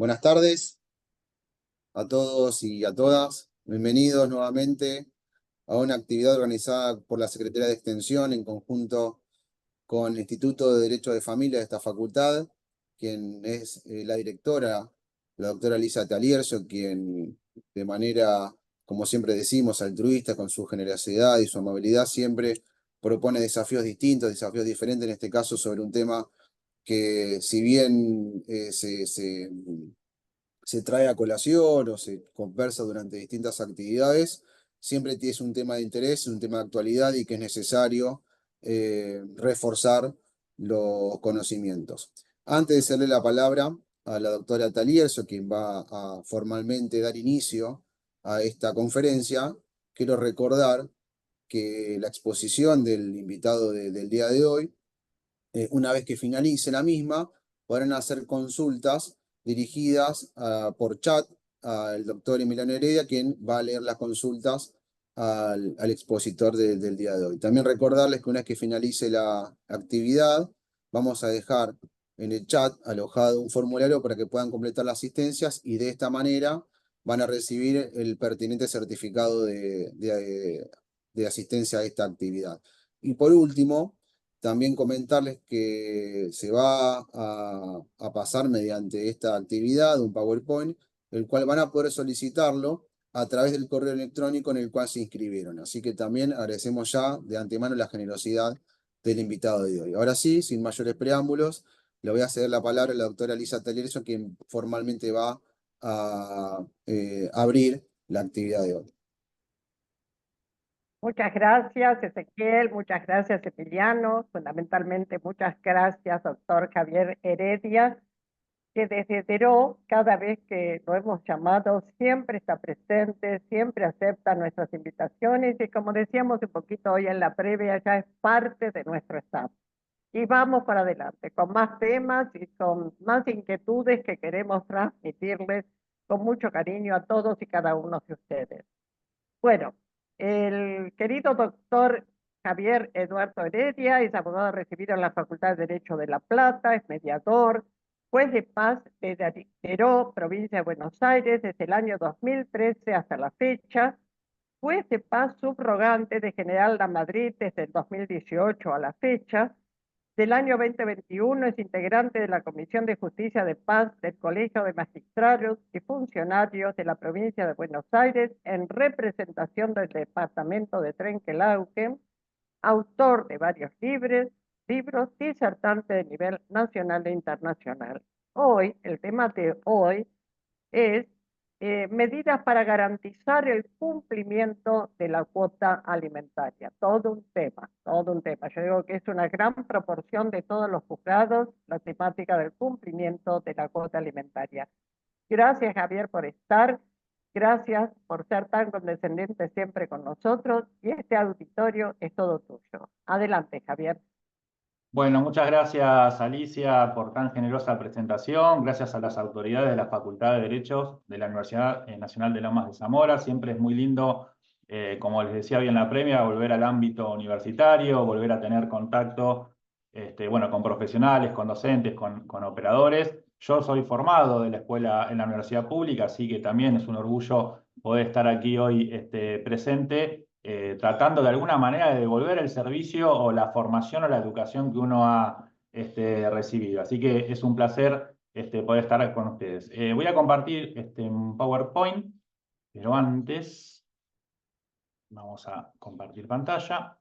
Buenas tardes a todos y a todas. Bienvenidos nuevamente a una actividad organizada por la Secretaría de Extensión en conjunto con el Instituto de Derecho de Familia de esta facultad, quien es la directora, la doctora Lisa Taliercio, quien de manera, como siempre decimos, altruista, con su generosidad y su amabilidad, siempre propone desafíos distintos, desafíos diferentes, en este caso sobre un tema que si bien se trae a colación o se conversa durante distintas actividades, siempre es un tema de interés, un tema de actualidad y que es necesario reforzar los conocimientos. Antes de cederle la palabra a la doctora Talierzo, quien va a formalmente dar inicio a esta conferencia, quiero recordar que la exposición del invitado del día de hoy, una vez que finalice la misma, podrán hacer consultas dirigidas por chat al doctor Emiliano Heredia, quien va a leer las consultas al expositor del día de hoy. También recordarles que una vez que finalice la actividad, vamos a dejar en el chat alojado un formulario para que puedan completar las asistencias y de esta manera van a recibir el pertinente certificado de asistencia a esta actividad. Y por último, también comentarles que se va a pasar mediante esta actividad un PowerPoint, el cual van a poder solicitarlo a través del correo electrónico en el cual se inscribieron. Así que también agradecemos ya de antemano la generosidad del invitado de hoy. Ahora sí, sin mayores preámbulos, le voy a ceder la palabra a la doctora Lisa Talierzo, quien formalmente va a abrir la actividad de hoy. Muchas gracias, Ezequiel, muchas gracias, Emiliano, fundamentalmente muchas gracias, doctor Javier Heredia, que desde Deró, cada vez que lo hemos llamado, siempre está presente, siempre acepta nuestras invitaciones y como decíamos un poquito hoy en la previa, ya es parte de nuestro staff. Y vamos para adelante, con más temas y con más inquietudes que queremos transmitirles con mucho cariño a todos y cada uno de ustedes. Bueno, el querido doctor Javier Eduardo Heredia es abogado recibido en la Facultad de Derecho de La Plata, es mediador, juez de paz de Deró, provincia de Buenos Aires, desde el año 2013 hasta la fecha, juez de paz subrogante de General La Madrid desde el 2018 a la fecha. Del año 2021 es integrante de la Comisión de Justicia de Paz del Colegio de Magistrados y Funcionarios de la provincia de Buenos Aires en representación del departamento de Trenquelauquen, autor de varios libros, disertante de nivel nacional e internacional. Hoy, el tema de hoy es medidas para garantizar el cumplimiento de la cuota alimentaria. Todo un tema, todo un tema. Yo digo que es una gran proporción de todos los juzgados la temática del cumplimiento de la cuota alimentaria. Gracias, Javier, por estar. Gracias por ser tan condescendiente siempre con nosotros y este auditorio es todo tuyo. Adelante, Javier. Bueno, muchas gracias Alicia por tan generosa presentación. Gracias a las autoridades de la Facultad de Derechos de la Universidad Nacional de Lomas de Zamora. Siempre es muy lindo, como les decía hoy en la premia, volver al ámbito universitario, volver a tener contacto bueno, con profesionales, con docentes, con operadores. Yo soy formado de la escuela en la universidad pública, así que también es un orgullo poder estar aquí hoy presente, tratando de alguna manera de devolver el servicio o la formación o la educación que uno ha recibido. Así que es un placer poder estar con ustedes. Voy a compartir un PowerPoint, pero antes vamos a compartir pantalla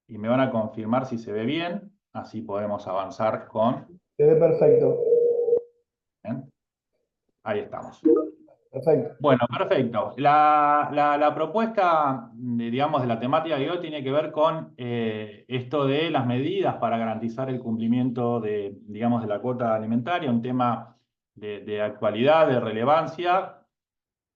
y me van a confirmar si se ve bien, así podemos avanzar con... Se ve perfecto. ¿Bien? Ahí estamos. Perfecto. Bueno, perfecto. La propuesta, digamos, de la temática de hoy tiene que ver con esto de las medidas para garantizar el cumplimiento de, digamos, de la cuota alimentaria, un tema de actualidad, de relevancia,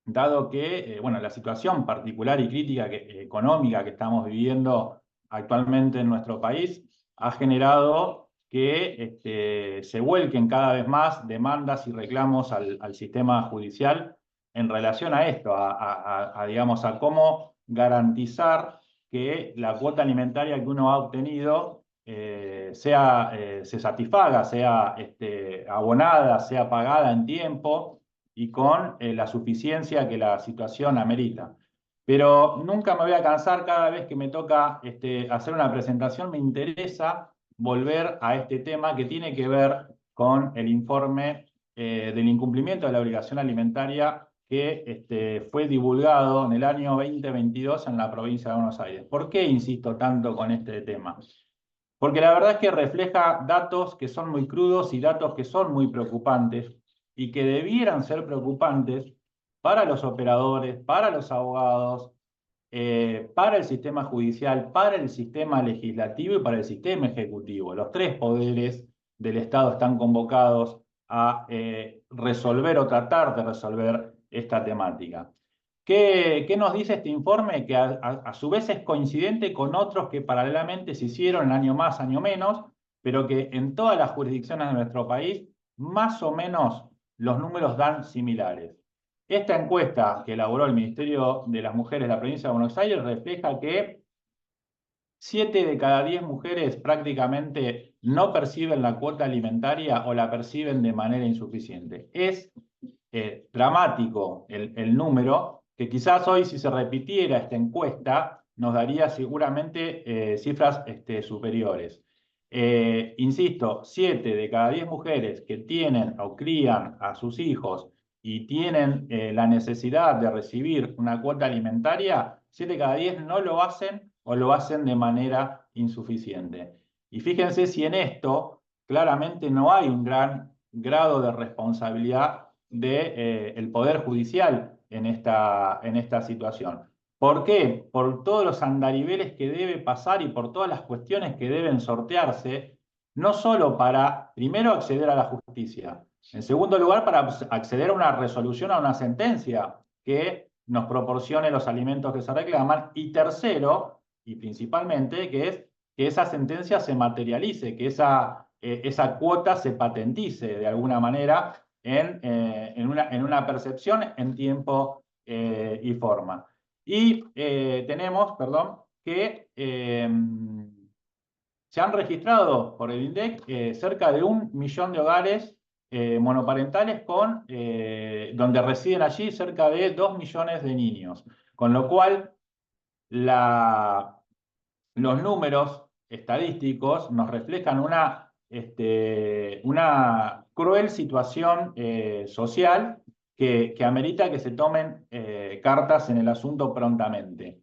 dado que, bueno, la situación particular y crítica económica que estamos viviendo actualmente en nuestro país ha generado que se vuelquen cada vez más demandas y reclamos al sistema judicial en relación a esto, digamos, a cómo garantizar que la cuota alimentaria que uno ha obtenido se satisfaga, sea abonada, sea pagada en tiempo y con la suficiencia que la situación amerita. Pero nunca me voy a cansar, cada vez que me toca hacer una presentación, me interesa volver a este tema que tiene que ver con el informe del incumplimiento de la obligación alimentaria que fue divulgado en el año 2022 en la provincia de Buenos Aires. ¿Por qué insisto tanto con este tema? Porque la verdad es que refleja datos que son muy crudos y datos que son muy preocupantes y que debieran ser preocupantes para los operadores, para los abogados, para el sistema judicial, para el sistema legislativo y para el sistema ejecutivo. Los tres poderes del Estado están convocados a resolver o tratar de resolver esta temática. ¿Qué nos dice este informe? Que a su vez es coincidente con otros que paralelamente se hicieron en año más, año menos, pero que en todas las jurisdicciones de nuestro país, más o menos los números dan similares. Esta encuesta que elaboró el Ministerio de las Mujeres de la provincia de Buenos Aires refleja que 7 de cada 10 mujeres prácticamente no perciben la cuota alimentaria o la perciben de manera insuficiente. Es dramático el número, que quizás hoy si se repitiera esta encuesta nos daría seguramente cifras superiores. Insisto, 7 de cada 10 mujeres que tienen o crían a sus hijos y tienen la necesidad de recibir una cuota alimentaria, 7 de cada 10 no lo hacen o lo hacen de manera insuficiente. Y fíjense si en esto claramente no hay un gran grado de responsabilidad del Poder Judicial en esta situación. ¿Por qué? Por todos los andariveles que debe pasar y por todas las cuestiones que deben sortearse, no solo para, primero, acceder a la justicia, en segundo lugar, para acceder a una resolución, a una sentencia que nos proporcione los alimentos que se reclaman, y tercero, y principalmente, que es que esa sentencia se materialice, que esa cuota se patentice de alguna manera en una percepción en tiempo y forma. Y tenemos, que se han registrado por el INDEC cerca de 1 millón de hogares monoparentales donde residen allí cerca de 2 millones de niños. Con lo cual, los números estadísticos nos reflejan una cruel situación social que amerita que se tomen cartas en el asunto prontamente.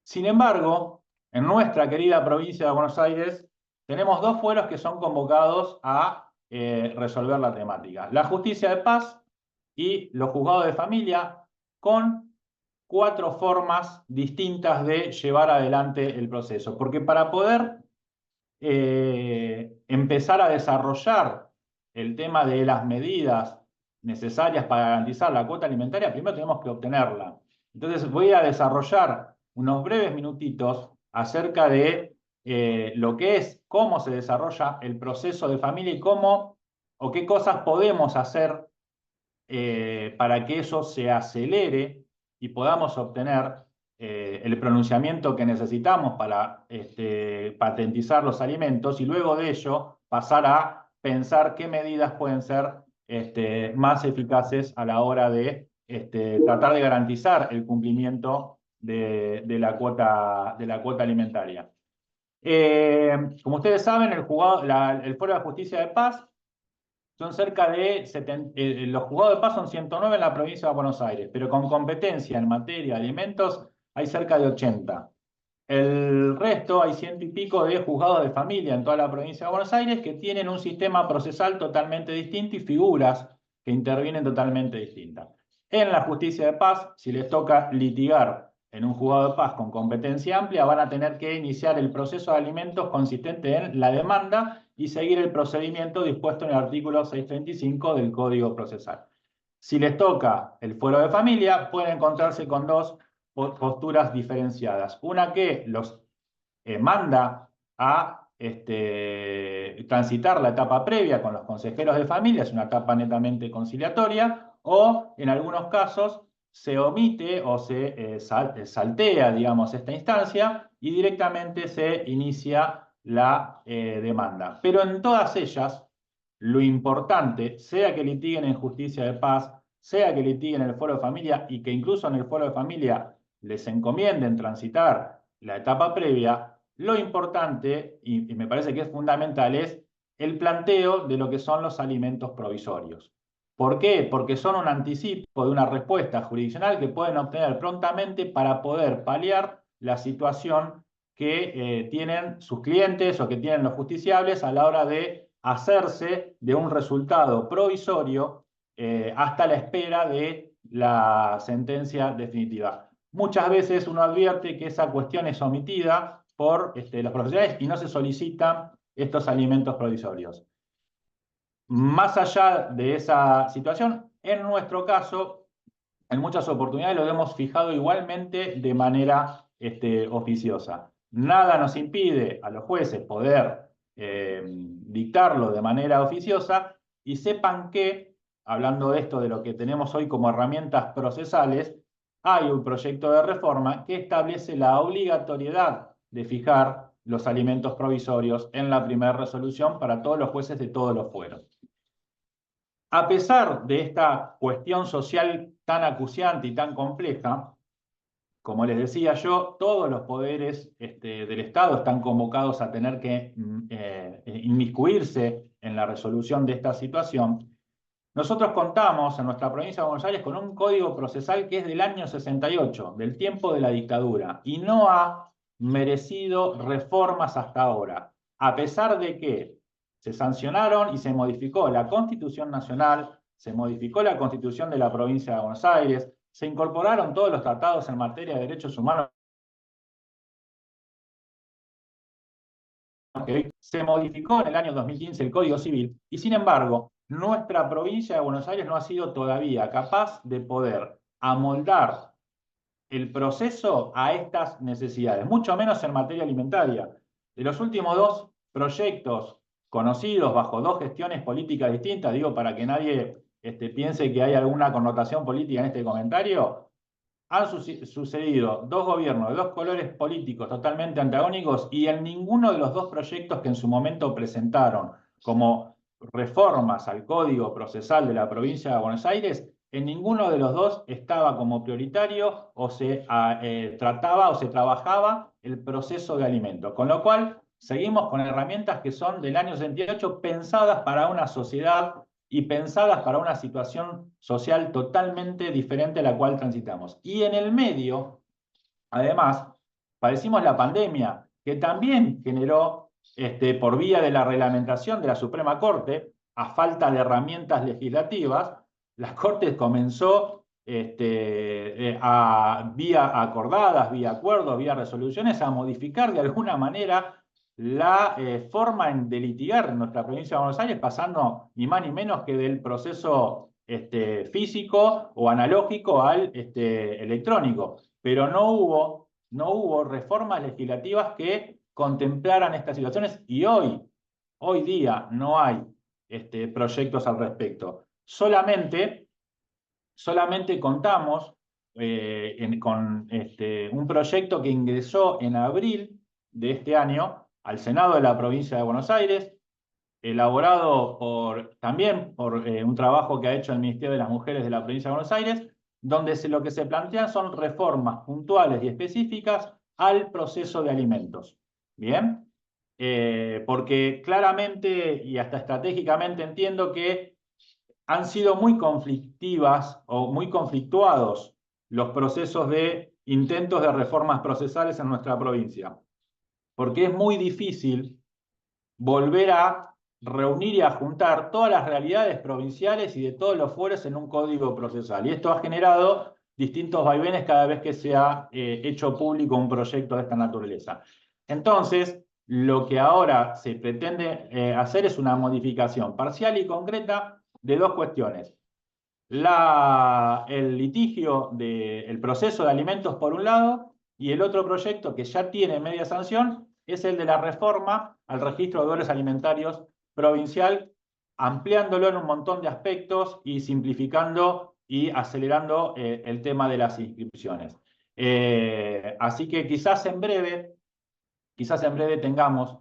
Sin embargo, en nuestra querida provincia de Buenos Aires tenemos 2 fueros que son convocados a resolver la temática: la Justicia de Paz y los Juzgados de Familia, con 4 formas distintas de llevar adelante el proceso. Porque para poder empezar a desarrollar el tema de las medidas necesarias para garantizar la cuota alimentaria, primero tenemos que obtenerla. Entonces voy a desarrollar unos breves minutitos acerca de lo que es, cómo se desarrolla el proceso de familia y cómo o qué cosas podemos hacer para que eso se acelere y podamos obtener el pronunciamiento que necesitamos para patentizar los alimentos, y luego de ello pasar a pensar qué medidas pueden ser más eficaces a la hora de tratar de garantizar el cumplimiento de la cuota alimentaria. Como ustedes saben, el Foro de Justicia de Paz son cerca de los juzgados de paz son 109 en la provincia de Buenos Aires, pero con competencia en materia de alimentos hay cerca de 80. El resto, hay 100 y pico de juzgados de familia en toda la provincia de Buenos Aires que tienen un sistema procesal totalmente distinto y figuras que intervienen totalmente distintas. En la Justicia de Paz, si les toca litigar en un juzgado de paz con competencia amplia, van a tener que iniciar el proceso de alimentos consistente en la demanda y seguir el procedimiento dispuesto en el artículo 635 del Código Procesal. Si les toca el fuero de familia, pueden encontrarse con 2 posturas diferenciadas. Una que los manda a transitar la etapa previa con los consejeros de familia, es una etapa netamente conciliatoria, o en algunos casos se omite o se saltea, digamos, esta instancia y directamente se inicia la demanda. Pero en todas ellas, lo importante, sea que litiguen en justicia de paz, sea que litiguen en el foro de familia y que incluso en el foro de familia les encomienden transitar la etapa previa, lo importante, y me parece que es fundamental, es el planteo de lo que son los alimentos provisorios. ¿Por qué? Porque son un anticipo de una respuesta jurisdiccional que pueden obtener prontamente para poder paliar la situación que tienen sus clientes o que tienen los justiciables a la hora de hacerse de un resultado provisorio hasta la espera de la sentencia definitiva. Muchas veces uno advierte que esa cuestión es omitida por los profesionales y no se solicitan estos alimentos provisorios. Más allá de esa situación, en nuestro caso, en muchas oportunidades lo hemos fijado igualmente de manera oficiosa. Nada nos impide a los jueces poder dictarlo de manera oficiosa y sepan que, hablando de esto, de lo que tenemos hoy como herramientas procesales, hay un proyecto de reforma que establece la obligatoriedad de fijar los alimentos provisorios en la primera resolución para todos los jueces de todos los fueros. A pesar de esta cuestión social tan acuciante y tan compleja, como les decía yo, todos los poderes del Estado están convocados a tener que inmiscuirse en la resolución de esta situación. Nosotros contamos en nuestra provincia de Buenos Aires con un código procesal que es del año 68, del tiempo de la dictadura, y no ha merecido reformas hasta ahora, a pesar de que se sancionaron y se modificó la Constitución Nacional, se modificó la Constitución de la provincia de Buenos Aires, se incorporaron todos los tratados en materia de derechos humanos, se modificó en el año 2015 el Código Civil, y sin embargo, nuestra provincia de Buenos Aires no ha sido todavía capaz de poder amoldar el proceso a estas necesidades, mucho menos en materia alimentaria. De los últimos dos proyectos conocidos bajo dos gestiones políticas distintas, digo para que nadie piense que hay alguna connotación política en este comentario, han sucedido dos gobiernos de dos colores políticos totalmente antagónicos y en ninguno de los dos proyectos que en su momento presentaron como reformas al Código Procesal de la provincia de Buenos Aires, en ninguno de los dos estaba como prioritario o se trataba o se trabajaba el proceso de alimentos. Con lo cual, seguimos con herramientas que son del año 68 pensadas para una sociedad y pensadas para una situación social totalmente diferente a la cual transitamos. Y en el medio, además, padecimos la pandemia, que también generó, por vía de la reglamentación de la Suprema Corte, a falta de herramientas legislativas, la Corte comenzó vía acordadas, vía acuerdos, vía resoluciones, a modificar de alguna manera la forma de litigar en nuestra provincia de Buenos Aires, pasando ni más ni menos que del proceso físico o analógico al electrónico. Pero no hubo reformas legislativas que contemplaran estas situaciones y hoy día no hay proyectos al respecto. Solamente contamos con un proyecto que ingresó en abril de este año al Senado de la provincia de Buenos Aires, elaborado también por un trabajo que ha hecho el Ministerio de las Mujeres de la provincia de Buenos Aires, donde lo que se plantean son reformas puntuales y específicas al proceso de alimentos. ¿Bien? Porque claramente y hasta estratégicamente entiendo que han sido muy conflictivas o muy conflictuados los procesos de intentos de reformas procesales en nuestra provincia. Porque es muy difícil volver a reunir y a juntar todas las realidades provinciales y de todos los fueros en un código procesal. Y esto ha generado distintos vaivenes cada vez que se ha hecho público un proyecto de esta naturaleza. Entonces, lo que ahora se pretende hacer es una modificación parcial y concreta de dos cuestiones. El litigio del proceso de alimentos por un lado, y el otro proyecto que ya tiene media sanción es el de la reforma al registro de deudores alimentarios provincial, ampliándolo en un montón de aspectos y simplificando y acelerando el tema de las inscripciones. Así que quizás en breve tengamos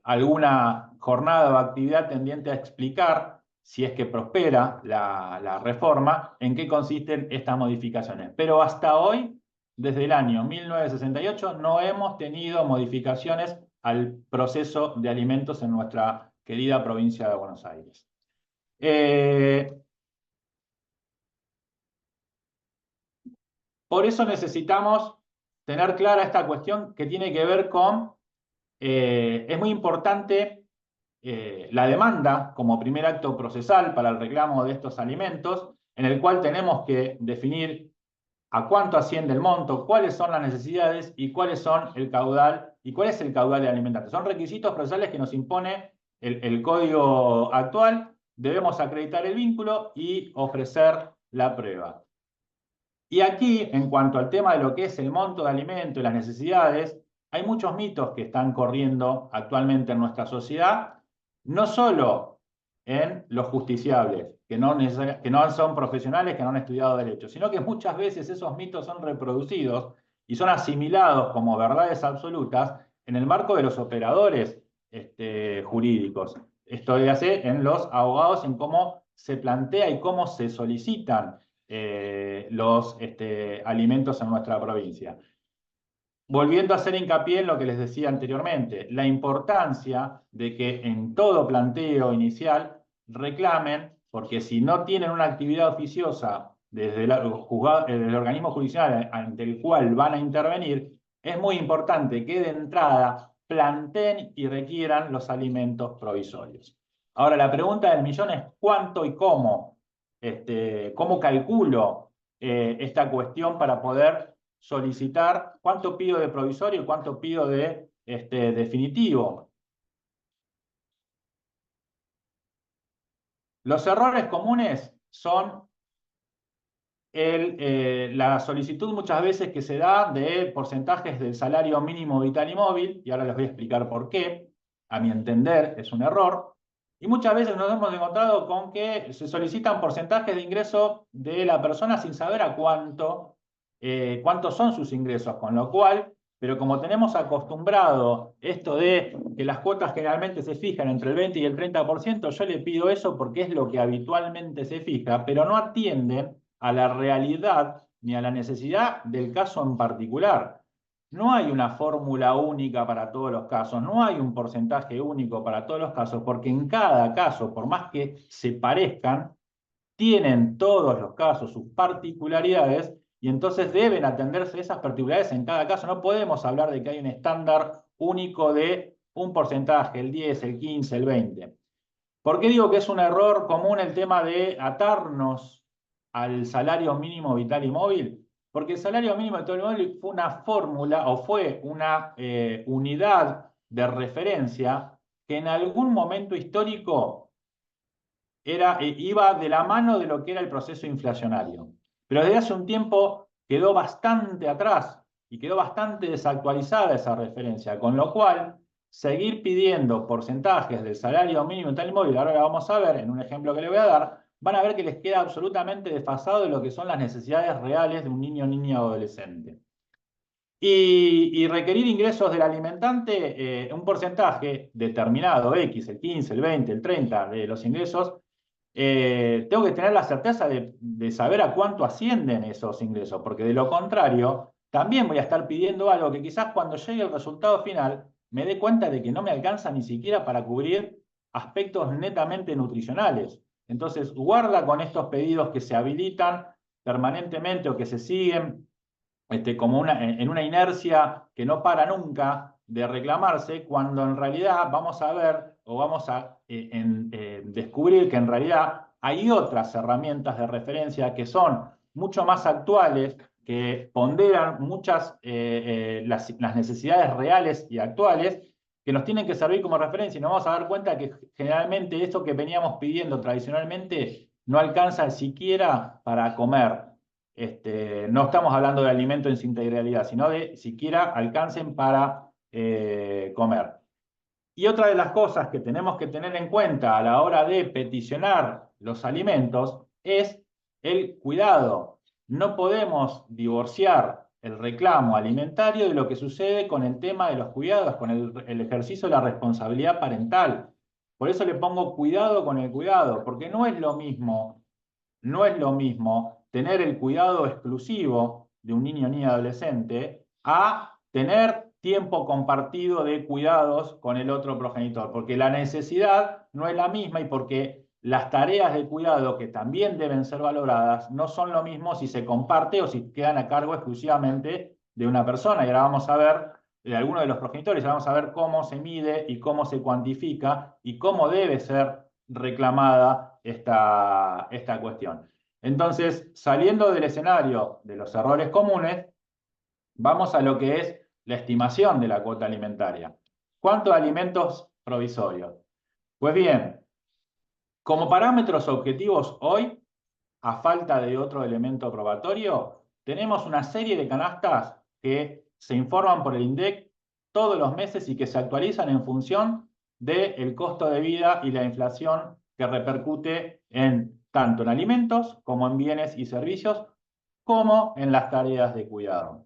alguna jornada o actividad tendiente a explicar, si es que prospera la reforma, en qué consisten estas modificaciones. Pero hasta hoy, desde el año 1968, no hemos tenido modificaciones al proceso de alimentos en nuestra querida provincia de Buenos Aires. Por eso necesitamos tener clara esta cuestión que tiene que ver con, es muy importante la demanda como primer acto procesal para el reclamo de estos alimentos, en el cual tenemos que definir a cuánto asciende el monto, cuáles son las necesidades y cuáles son el caudal, y cuál es el caudal de alimentante. Son requisitos procesales que nos impone el código actual. Debemos acreditar el vínculo y ofrecer la prueba. Y aquí, en cuanto al tema de lo que es el monto de alimento y las necesidades, hay muchos mitos que están corriendo actualmente en nuestra sociedad, no solo en los justiciables, que no son profesionales, que no han estudiado derecho, sino que muchas veces esos mitos son reproducidos y son asimilados como verdades absolutas en el marco de los operadores jurídicos. Esto se hace en los abogados, en cómo se plantea y cómo se solicitan los alimentos en nuestra provincia. Volviendo a hacer hincapié en lo que les decía anteriormente, la importancia de que en todo planteo inicial reclamen, porque si no tienen una actividad oficiosa desde el organismo judicial ante el cual van a intervenir, es muy importante que de entrada planteen y requieran los alimentos provisorios. Ahora, la pregunta del millón es ¿cuánto y cómo? ¿Cómo calculo esta cuestión para poder solicitar cuánto pido de provisorio y cuánto pido de definitivo? Los errores comunes son la solicitud muchas veces que se da de porcentajes del salario mínimo vital y móvil, y ahora les voy a explicar por qué. A mi entender es un error. Y muchas veces nos hemos encontrado con que se solicitan porcentajes de ingreso de la persona sin saber a cuántos son sus ingresos, con lo cual, pero como tenemos acostumbrado esto de que las cuotas generalmente se fijan entre el 20 y el 30%, yo le pido eso porque es lo que habitualmente se fija, pero no atienden a la realidad ni a la necesidad del caso en particular. No hay una fórmula única para todos los casos, no hay un porcentaje único para todos los casos, porque en cada caso, por más que se parezcan, tienen todos los casos sus particularidades y entonces deben atenderse esas particularidades en cada caso. No podemos hablar de que hay un estándar único de un porcentaje, el 10, el 15, el 20. ¿Por qué digo que es un error común el tema de atarnos al salario mínimo vital y móvil? Porque el salario mínimo vital y móvil fue una fórmula o fue una unidad de referencia que en algún momento histórico iba de la mano de lo que era el proceso inflacionario. Pero desde hace un tiempo quedó bastante atrás y quedó bastante desactualizada esa referencia, con lo cual seguir pidiendo porcentajes del salario mínimo vital y móvil, ahora lo vamos a ver en un ejemplo que le voy a dar, van a ver que les queda absolutamente desfasado de lo que son las necesidades reales de un niño, niña o adolescente. Y requerir ingresos del alimentante, un porcentaje determinado, X, el 15, el 20, el 30 de los ingresos, tengo que tener la certeza de saber a cuánto ascienden esos ingresos, porque de lo contrario, también voy a estar pidiendo algo que quizás cuando llegue el resultado final me dé cuenta de que no me alcanza ni siquiera para cubrir aspectos netamente nutricionales. Entonces, guarda con estos pedidos que se habilitan permanentemente o que se siguen como en una inercia que no para nunca de reclamarse, cuando en realidad vamos a ver o vamos a descubrir que en realidad hay otras herramientas de referencia que son mucho más actuales, que ponderan muchas las necesidades reales y actuales, que nos tienen que servir como referencia, y nos vamos a dar cuenta que generalmente esto que veníamos pidiendo tradicionalmente no alcanza siquiera para comer. No estamos hablando de alimento en su integralidad, sino de siquiera alcancen para comer. Y otra de las cosas que tenemos que tener en cuenta a la hora de peticionar los alimentos es el cuidado. No podemos divorciar el reclamo alimentario de lo que sucede con el tema de los cuidados, con el ejercicio de la responsabilidad parental. Por eso le pongo cuidado con el cuidado, porque no es lo mismo tener el cuidado exclusivo de un niño o niña adolescente a tener tiempo compartido de cuidados con el otro progenitor, porque la necesidad no es la misma y porque las tareas de cuidado que también deben ser valoradas no son lo mismo si se comparte o si quedan a cargo exclusivamente de una persona. Y ahora vamos a ver de alguno de los progenitores, vamos a ver cómo se mide y cómo se cuantifica y cómo debe ser reclamada esta cuestión. Entonces, saliendo del escenario de los errores comunes, vamos a lo que es la estimación de la cuota alimentaria. ¿Cuántos alimentos provisorios? Pues bien, como parámetros objetivos hoy, a falta de otro elemento probatorio, tenemos una serie de canastas que se informan por el INDEC todos los meses y que se actualizan en función del costo de vida y la inflación que repercute tanto en alimentos como en bienes y servicios, como en las tareas de cuidado.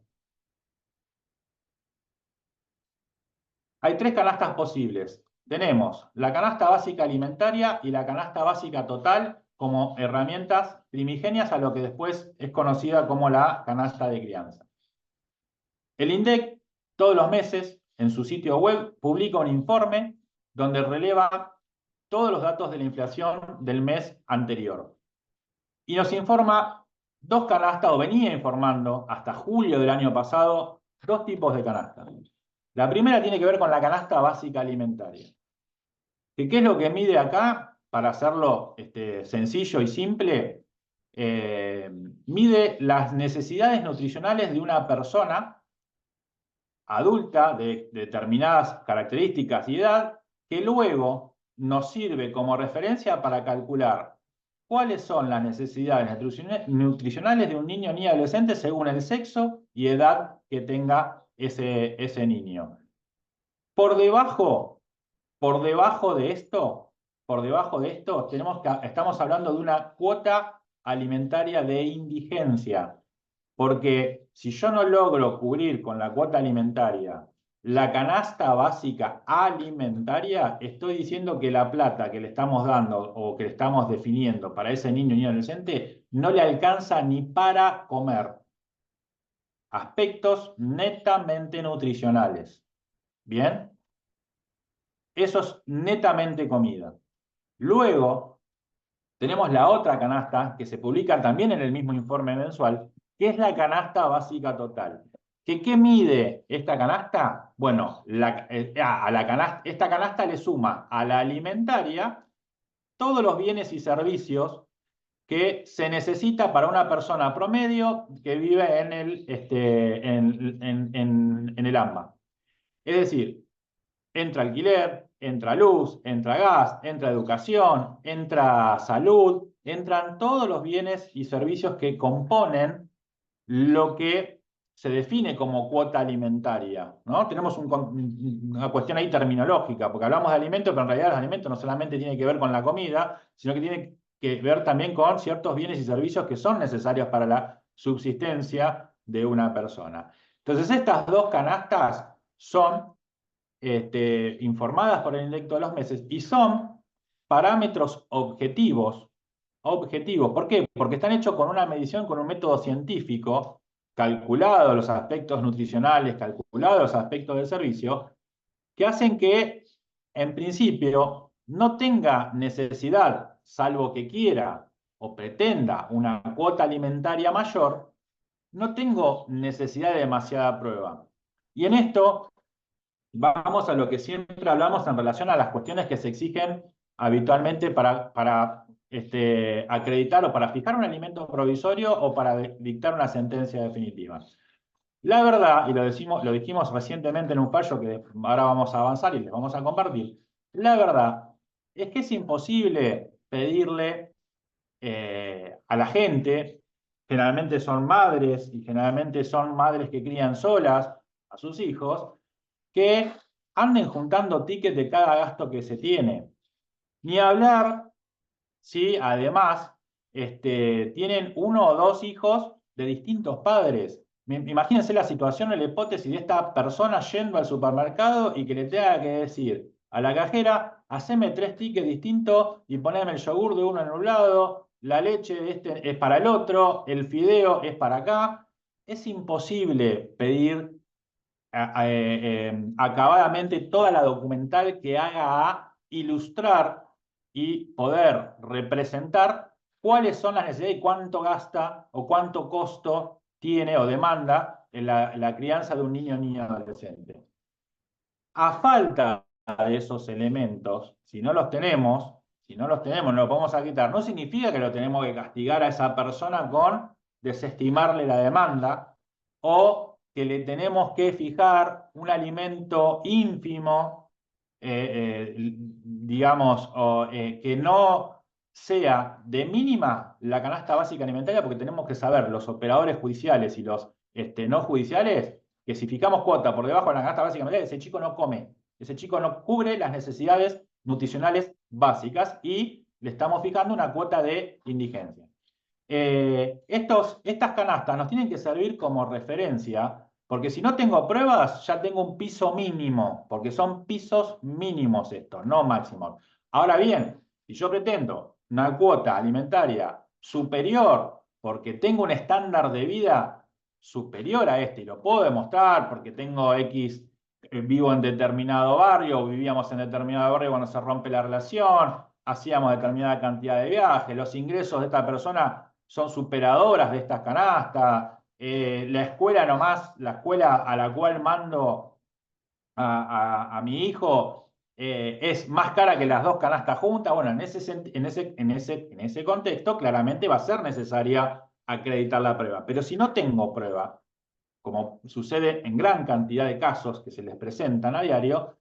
Hay tres canastas posibles. Tenemos la canasta básica alimentaria y la canasta básica total como herramientas primigenias a lo que después es conocida como la canasta de crianza. El INDEC todos los meses en su sitio web publica un informe donde releva todos los datos de la inflación del mes anterior. Y nos informa dos canastas, o venía informando hasta julio del año pasado, dos tipos de canastas. La primera tiene que ver con la canasta básica alimentaria. ¿Qué es lo que mide acá? Para hacerlo sencillo y simple, mide las necesidades nutricionales de una persona adulta de determinadas características y edad, que luego nos sirve como referencia para calcular cuáles son las necesidades nutricionales de un niño o niña adolescente según el sexo y edad que tenga ese niño. Por debajo de esto, estamos hablando de una cuota alimentaria de indigencia. Porque si yo no logro cubrir con la cuota alimentaria la canasta básica alimentaria, estoy diciendo que la plata que le estamos dando o que le estamos definiendo para ese niño o niña adolescente no le alcanza ni para comer. Aspectos netamente nutricionales. ¿Bien? Eso es netamente comida. Luego, tenemos la otra canasta que se publica también en el mismo informe mensual, que es la canasta básica total. ¿Qué mide esta canasta? Bueno, esta canasta le suma a la alimentaria todos los bienes y servicios que se necesita para una persona promedio que vive en el AMBA. Es decir, entra alquiler, entra luz, entra gas, entra educación, entra salud, entran todos los bienes y servicios que componen lo que se define como cuota alimentaria, ¿no? Tenemos una cuestión ahí terminológica, porque hablamos de alimentos, pero en realidad los alimentos no solamente tienen que ver con la comida, sino que tienen que ver también con ciertos bienes y servicios que son necesarios para la subsistencia de una persona. Entonces, estas dos canastas son informadas por el INDEC todos los meses y son parámetros objetivos. ¿Por qué? Porque están hechos con una medición, con un método científico, calculado los aspectos nutricionales, calculado los aspectos del servicio, que hacen que, en principio, no tenga necesidad, salvo que quiera o pretenda una cuota alimentaria mayor, no tengo necesidad de demasiada prueba. Y en esto vamos a lo que siempre hablamos en relación a las cuestiones que se exigen habitualmente para acreditar o para fijar un alimento provisorio o para dictar una sentencia definitiva. La verdad, y lo dijimos recientemente en un fallo que ahora vamos a avanzar y les vamos a compartir, la verdad es que es imposible pedirle a la gente, generalmente son madres y generalmente son madres que crían solas a sus hijos, que anden juntando tickets de cada gasto que se tiene. Ni hablar si además tienen 1 o 2 hijos de distintos padres. Imagínense la situación, la hipótesis de esta persona yendo al supermercado y que le tenga que decir a la cajera, haceme 3 tickets distintos y poneme el yogur de uno en un lado, la leche de este es para el otro, el fideo es para acá. Es imposible pedir acabadamente toda la documental que haga a ilustrar y poder representar cuáles son las necesidades y cuánto gasta o cuánto costo tiene o demanda en la crianza de un niño o niña adolescente. A falta de esos elementos, si no los tenemos, no los podemos quitar, no significa que lo tenemos que castigar a esa persona con desestimarle la demanda o que le tenemos que fijar un alimento ínfimo, digamos, que no sea de mínima la canasta básica alimentaria, porque tenemos que saber, los operadores judiciales y los no judiciales, que si fijamos cuota por debajo de la canasta básica alimentaria, ese chico no come, ese chico no cubre las necesidades nutricionales básicas y le estamos fijando una cuota de indigencia. Estas canastas nos tienen que servir como referencia, porque si no tengo pruebas, ya tengo un piso mínimo, porque son pisos mínimos estos, no máximos. Ahora bien, si yo pretendo una cuota alimentaria superior, porque tengo un estándar de vida superior a este, y lo puedo demostrar porque tengo X, vivo en determinado barrio, vivíamos en determinado barrio cuando se rompe la relación, hacíamos determinada cantidad de viajes, los ingresos de esta persona son superadoras de estas canastas, la escuela nomás, la escuela a la cual mando a mi hijo es más cara que las 2 canastas juntas. Bueno, en ese contexto claramente va a ser necesaria acreditar la prueba. Pero si no tengo prueba, como sucede en gran cantidad de casos que se les presentan a diario,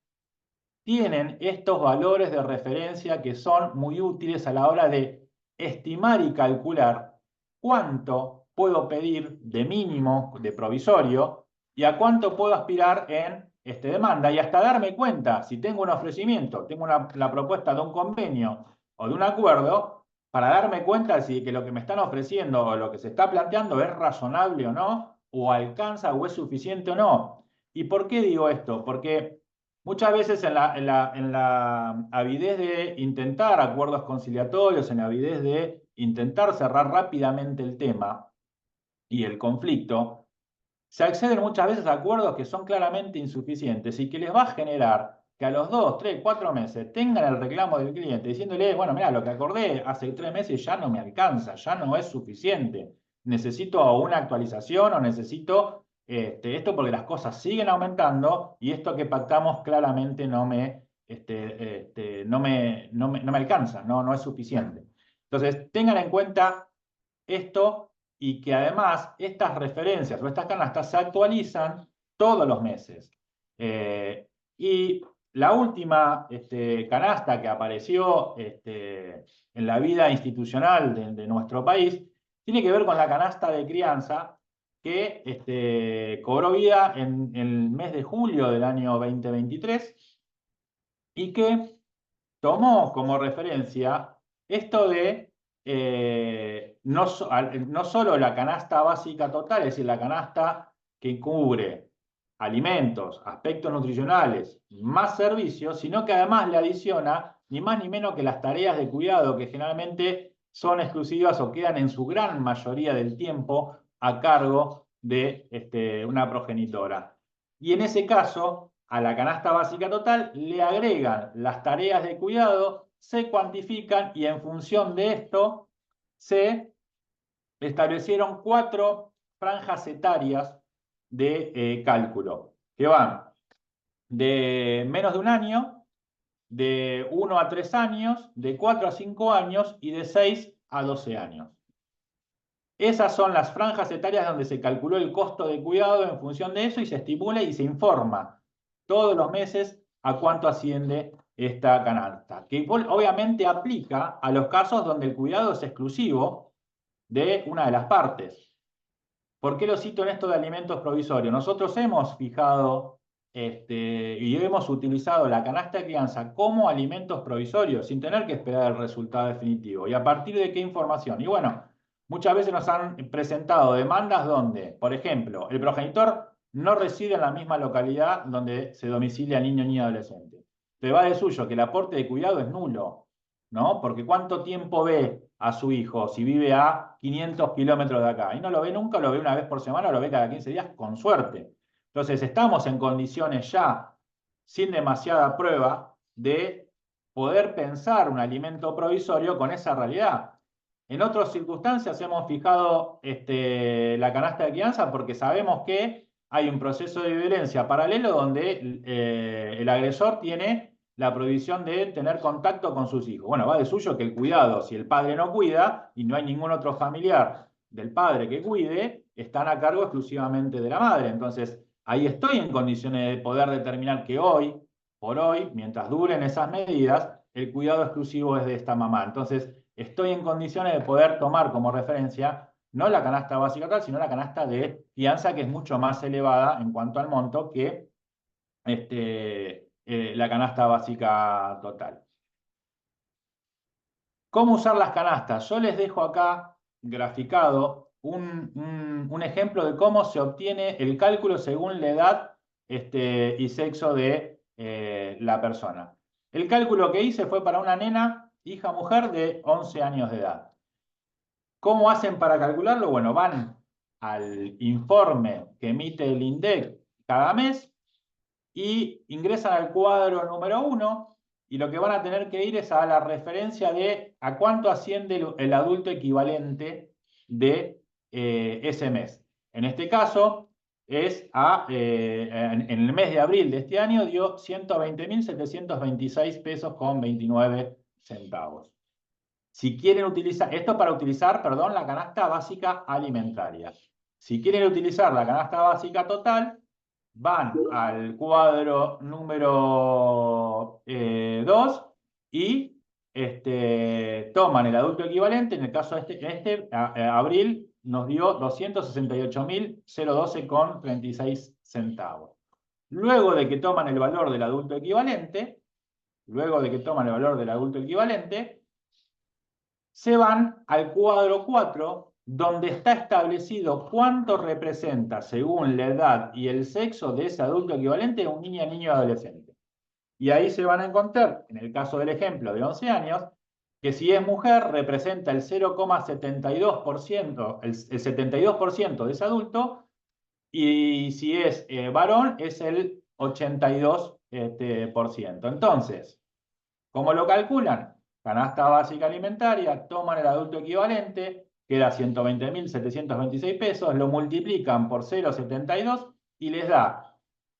tienen estos valores de referencia que son muy útiles a la hora de estimar y calcular cuánto puedo pedir de mínimo, de provisorio, y a cuánto puedo aspirar en demanda, y hasta darme cuenta si tengo un ofrecimiento, tengo la propuesta de un convenio o de un acuerdo, para darme cuenta si que lo que me están ofreciendo o lo que se está planteando es razonable o no, o alcanza o es suficiente o no. ¿Y por qué digo esto? Porque muchas veces en la avidez de intentar acuerdos conciliatorios, en la avidez de intentar cerrar rápidamente el tema y el conflicto, se acceden muchas veces a acuerdos que son claramente insuficientes y que les va a generar que a los 2, 3, 4 meses tengan el reclamo del cliente diciéndole, bueno, mira, lo que acordé hace 3 meses ya no me alcanza, ya no es suficiente, necesito una actualización o necesito esto porque las cosas siguen aumentando y esto que pactamos claramente no me alcanza, no es suficiente. Entonces, tengan en cuenta esto y que además estas referencias o estas canastas se actualizan todos los meses. Y la última canasta que apareció en la vida institucional de nuestro país tiene que ver con la canasta de crianza que cobró vida en el mes de julio del año 2023 y que tomó como referencia esto de no solo la canasta básica total, es decir, la canasta que cubre alimentos, aspectos nutricionales, más servicios, sino que además le adiciona ni más ni menos que las tareas de cuidado que generalmente son exclusivas o quedan en su gran mayoría del tiempo a cargo de una progenitora. Y en ese caso, a la canasta básica total le agregan las tareas de cuidado, se cuantifican y en función de esto se establecieron 4 franjas etarias de cálculo, que van de menos de 1 año, de 1 a 3 años, de 4 a 5 años y de 6 a 12 años. Esas son las franjas etarias donde se calculó el costo de cuidado en función de eso y se estimula y se informa todos los meses a cuánto asciende esta canasta, que obviamente aplica a los casos donde el cuidado es exclusivo de una de las partes. ¿Por qué lo cito en esto de alimentos provisorios? Nosotros hemos fijado y hemos utilizado la canasta de crianza como alimentos provisorios, sin tener que esperar el resultado definitivo. ¿Y a partir de qué información? Y bueno, muchas veces nos han presentado demandas donde, por ejemplo, el progenitor no reside en la misma localidad donde se domicilia niño, niña, adolescente. Te va de suyo que el aporte de cuidado es nulo, ¿no? Porque ¿cuánto tiempo ve a su hijo si vive a 500 kilómetros de acá? Y no lo ve nunca, lo ve una vez por semana, lo ve cada 15 días, con suerte. Entonces, estamos en condiciones ya, sin demasiada prueba, de poder pensar un alimento provisorio con esa realidad. En otras circunstancias hemos fijado la canasta de crianza porque sabemos que hay un proceso de violencia paralelo donde el agresor tiene la prohibición de tener contacto con sus hijos. Bueno, va de suyo que el cuidado, si el padre no cuida y no hay ningún otro familiar del padre que cuide, están a cargo exclusivamente de la madre. Entonces, ahí estoy en condiciones de poder determinar que hoy, por hoy, mientras duren esas medidas, el cuidado exclusivo es de esta mamá. Entonces, estoy en condiciones de poder tomar como referencia no la canasta básica total, sino la canasta de crianza, que es mucho más elevada en cuanto al monto que la canasta básica total. ¿Cómo usar las canastas? Yo les dejo acá graficado un ejemplo de cómo se obtiene el cálculo según la edad y sexo de la persona. El cálculo que hice fue para una nena, hija mujer de 11 años de edad. ¿Cómo hacen para calcularlo? Bueno, van al informe que emite el INDEC cada mes y ingresan al cuadro número 1 y lo que van a tener que ir es a la referencia de a cuánto asciende el adulto equivalente de ese mes. En este caso, en el mes de abril de este año dio 120.726 pesos con 29 centavos. Si quieren utilizar, esto para utilizar, perdón, la canasta básica alimentaria. Si quieren utilizar la canasta básica total, van al cuadro número 2 y toman el adulto equivalente. En el caso de abril nos dio 268.012,36 centavos. Luego de que toman el valor del adulto equivalente, se van al cuadro 4, donde está establecido cuánto representa, según la edad y el sexo de ese adulto equivalente, un niño, niño, adolescente. Y ahí se van a encontrar, en el caso del ejemplo de 11 años, que si es mujer representa el 0,72%, el 72% de ese adulto, y si es varón es el 82%. Entonces, ¿cómo lo calculan? Canasta básica alimentaria, toman el adulto equivalente, que era 120.726 pesos, lo multiplican por 0,72 y les da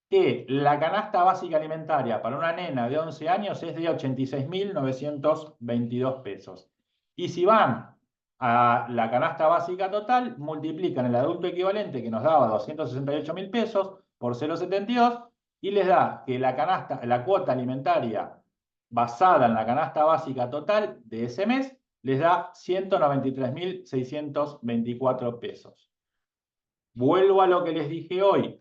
que la canasta básica alimentaria para una nena de 11 años es de 86.922 pesos. Y si van a la canasta básica total, multiplican el adulto equivalente, que nos daba 268.000 pesos, por 0,72 y les da que la cuota alimentaria basada en la canasta básica total de ese mes, les da 193.624 pesos. Vuelvo a lo que les dije hoy.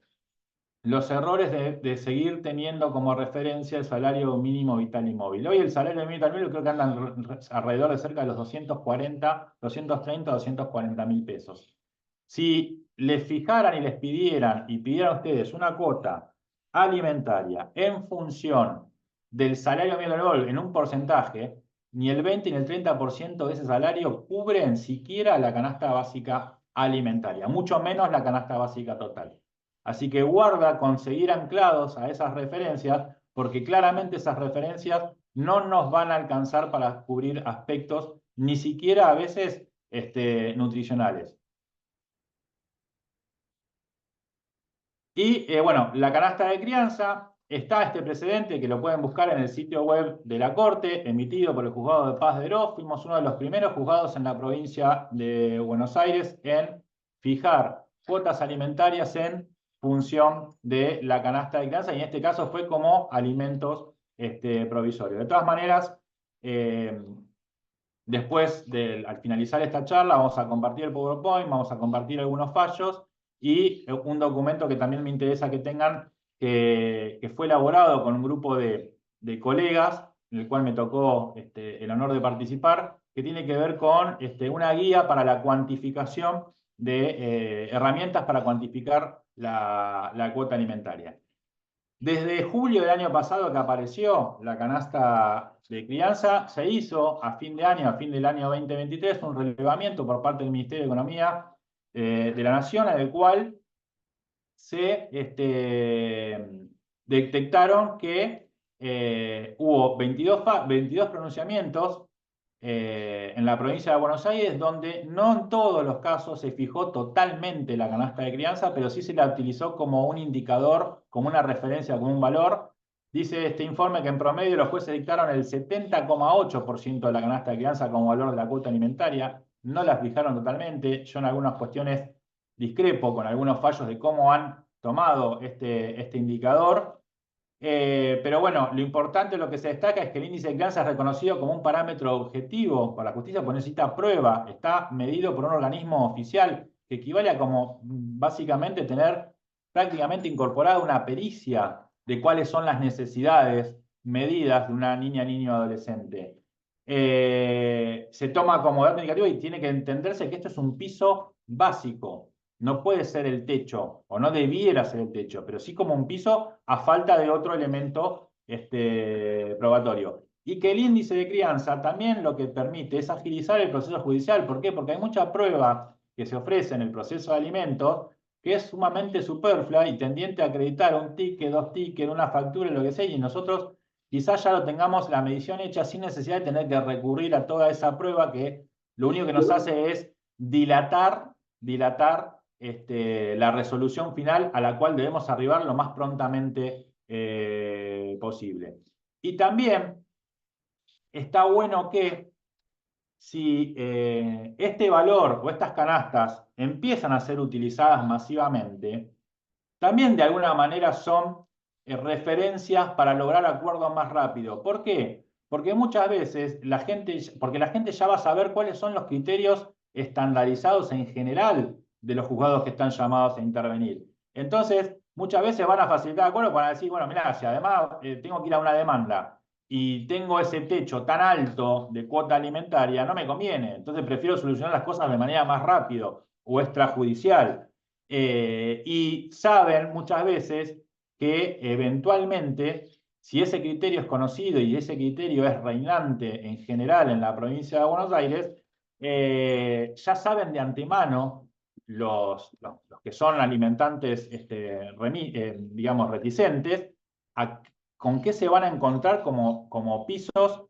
Los errores de seguir teniendo como referencia el salario mínimo vital y móvil. Hoy el salario mínimo vital y móvil creo que andan alrededor de cerca de los 230, 240.000 pesos. Si les fijaran y les pidieran a ustedes una cuota alimentaria en función del salario mínimo vital y móvil en un porcentaje, ni el 20 ni el 30% de ese salario cubren siquiera la canasta básica alimentaria, mucho menos la canasta básica total. Así que guarda con seguir anclados a esas referencias, porque claramente esas referencias no nos van a alcanzar para cubrir aspectos, ni siquiera a veces nutricionales. Y bueno, la canasta de crianza, está este precedente que lo pueden buscar en el sitio web de la Corte, emitido por el Juzgado de Paz de Heró. Fuimos uno de los primeros juzgados en la provincia de Buenos Aires en fijar cuotas alimentarias en función de la canasta de crianza, y en este caso fue como alimentos provisorios. De todas maneras, después, al finalizar esta charla, vamos a compartir el PowerPoint, vamos a compartir algunos fallos y un documento que también me interesa que tengan que fue elaborado con un grupo de colegas, en el cual me tocó el honor de participar, que tiene que ver con una guía para la cuantificación de herramientas para cuantificar la cuota alimentaria. Desde julio del año pasado que apareció la canasta de crianza, se hizo a fin de año, a fin del año 2023, un relevamiento por parte del Ministerio de Economía de la Nación, en el cual se detectaron que hubo 22 pronunciamientos en la provincia de Buenos Aires, donde no en todos los casos se fijó totalmente la canasta de crianza, pero sí se la utilizó como un indicador, como una referencia, como un valor. Dice este informe que en promedio los jueces dictaron el 70,8% de la canasta de crianza como valor de la cuota alimentaria, no la fijaron totalmente. Yo en algunas cuestiones discrepo con algunos fallos de cómo han tomado este indicador. Pero bueno, lo importante, lo que se destaca es que el índice de crianza es reconocido como un parámetro objetivo para la justicia, porque necesita prueba, está medido por un organismo oficial que equivale a como básicamente tener prácticamente incorporada una pericia de cuáles son las necesidades medidas de una niña, niño o adolescente. Se toma como dato indicativo y tiene que entenderse que esto es un piso básico. No puede ser el techo, o no debiera ser el techo, pero sí como un piso a falta de otro elemento probatorio. Y que el índice de crianza también lo que permite es agilizar el proceso judicial. ¿Por qué? Porque hay mucha prueba que se ofrece en el proceso de alimentos que es sumamente superflua y tendiente a acreditar un ticket, 2 tickets, una factura, lo que sea, y nosotros quizás ya lo tengamos la medición hecha sin necesidad de tener que recurrir a toda esa prueba que lo único que nos hace es dilatar la resolución final a la cual debemos arribar lo más prontamente posible. Y también está bueno que si este valor o estas canastas empiezan a ser utilizadas masivamente, también de alguna manera son referencias para lograr acuerdos más rápido. ¿Por qué? Porque muchas veces la gente ya va a saber cuáles son los criterios estandarizados en general de los juzgados que están llamados a intervenir. Entonces, muchas veces van a facilitar acuerdos para decir, bueno, mirá, si además tengo que ir a una demanda y tengo ese techo tan alto de cuota alimentaria, no me conviene. Entonces prefiero solucionar las cosas de manera más rápido o extrajudicial. Y saben muchas veces que eventualmente, si ese criterio es conocido y ese criterio es reinante en general en la provincia de Buenos Aires, ya saben de antemano los que son alimentantes, digamos, reticentes, con qué se van a encontrar como pisos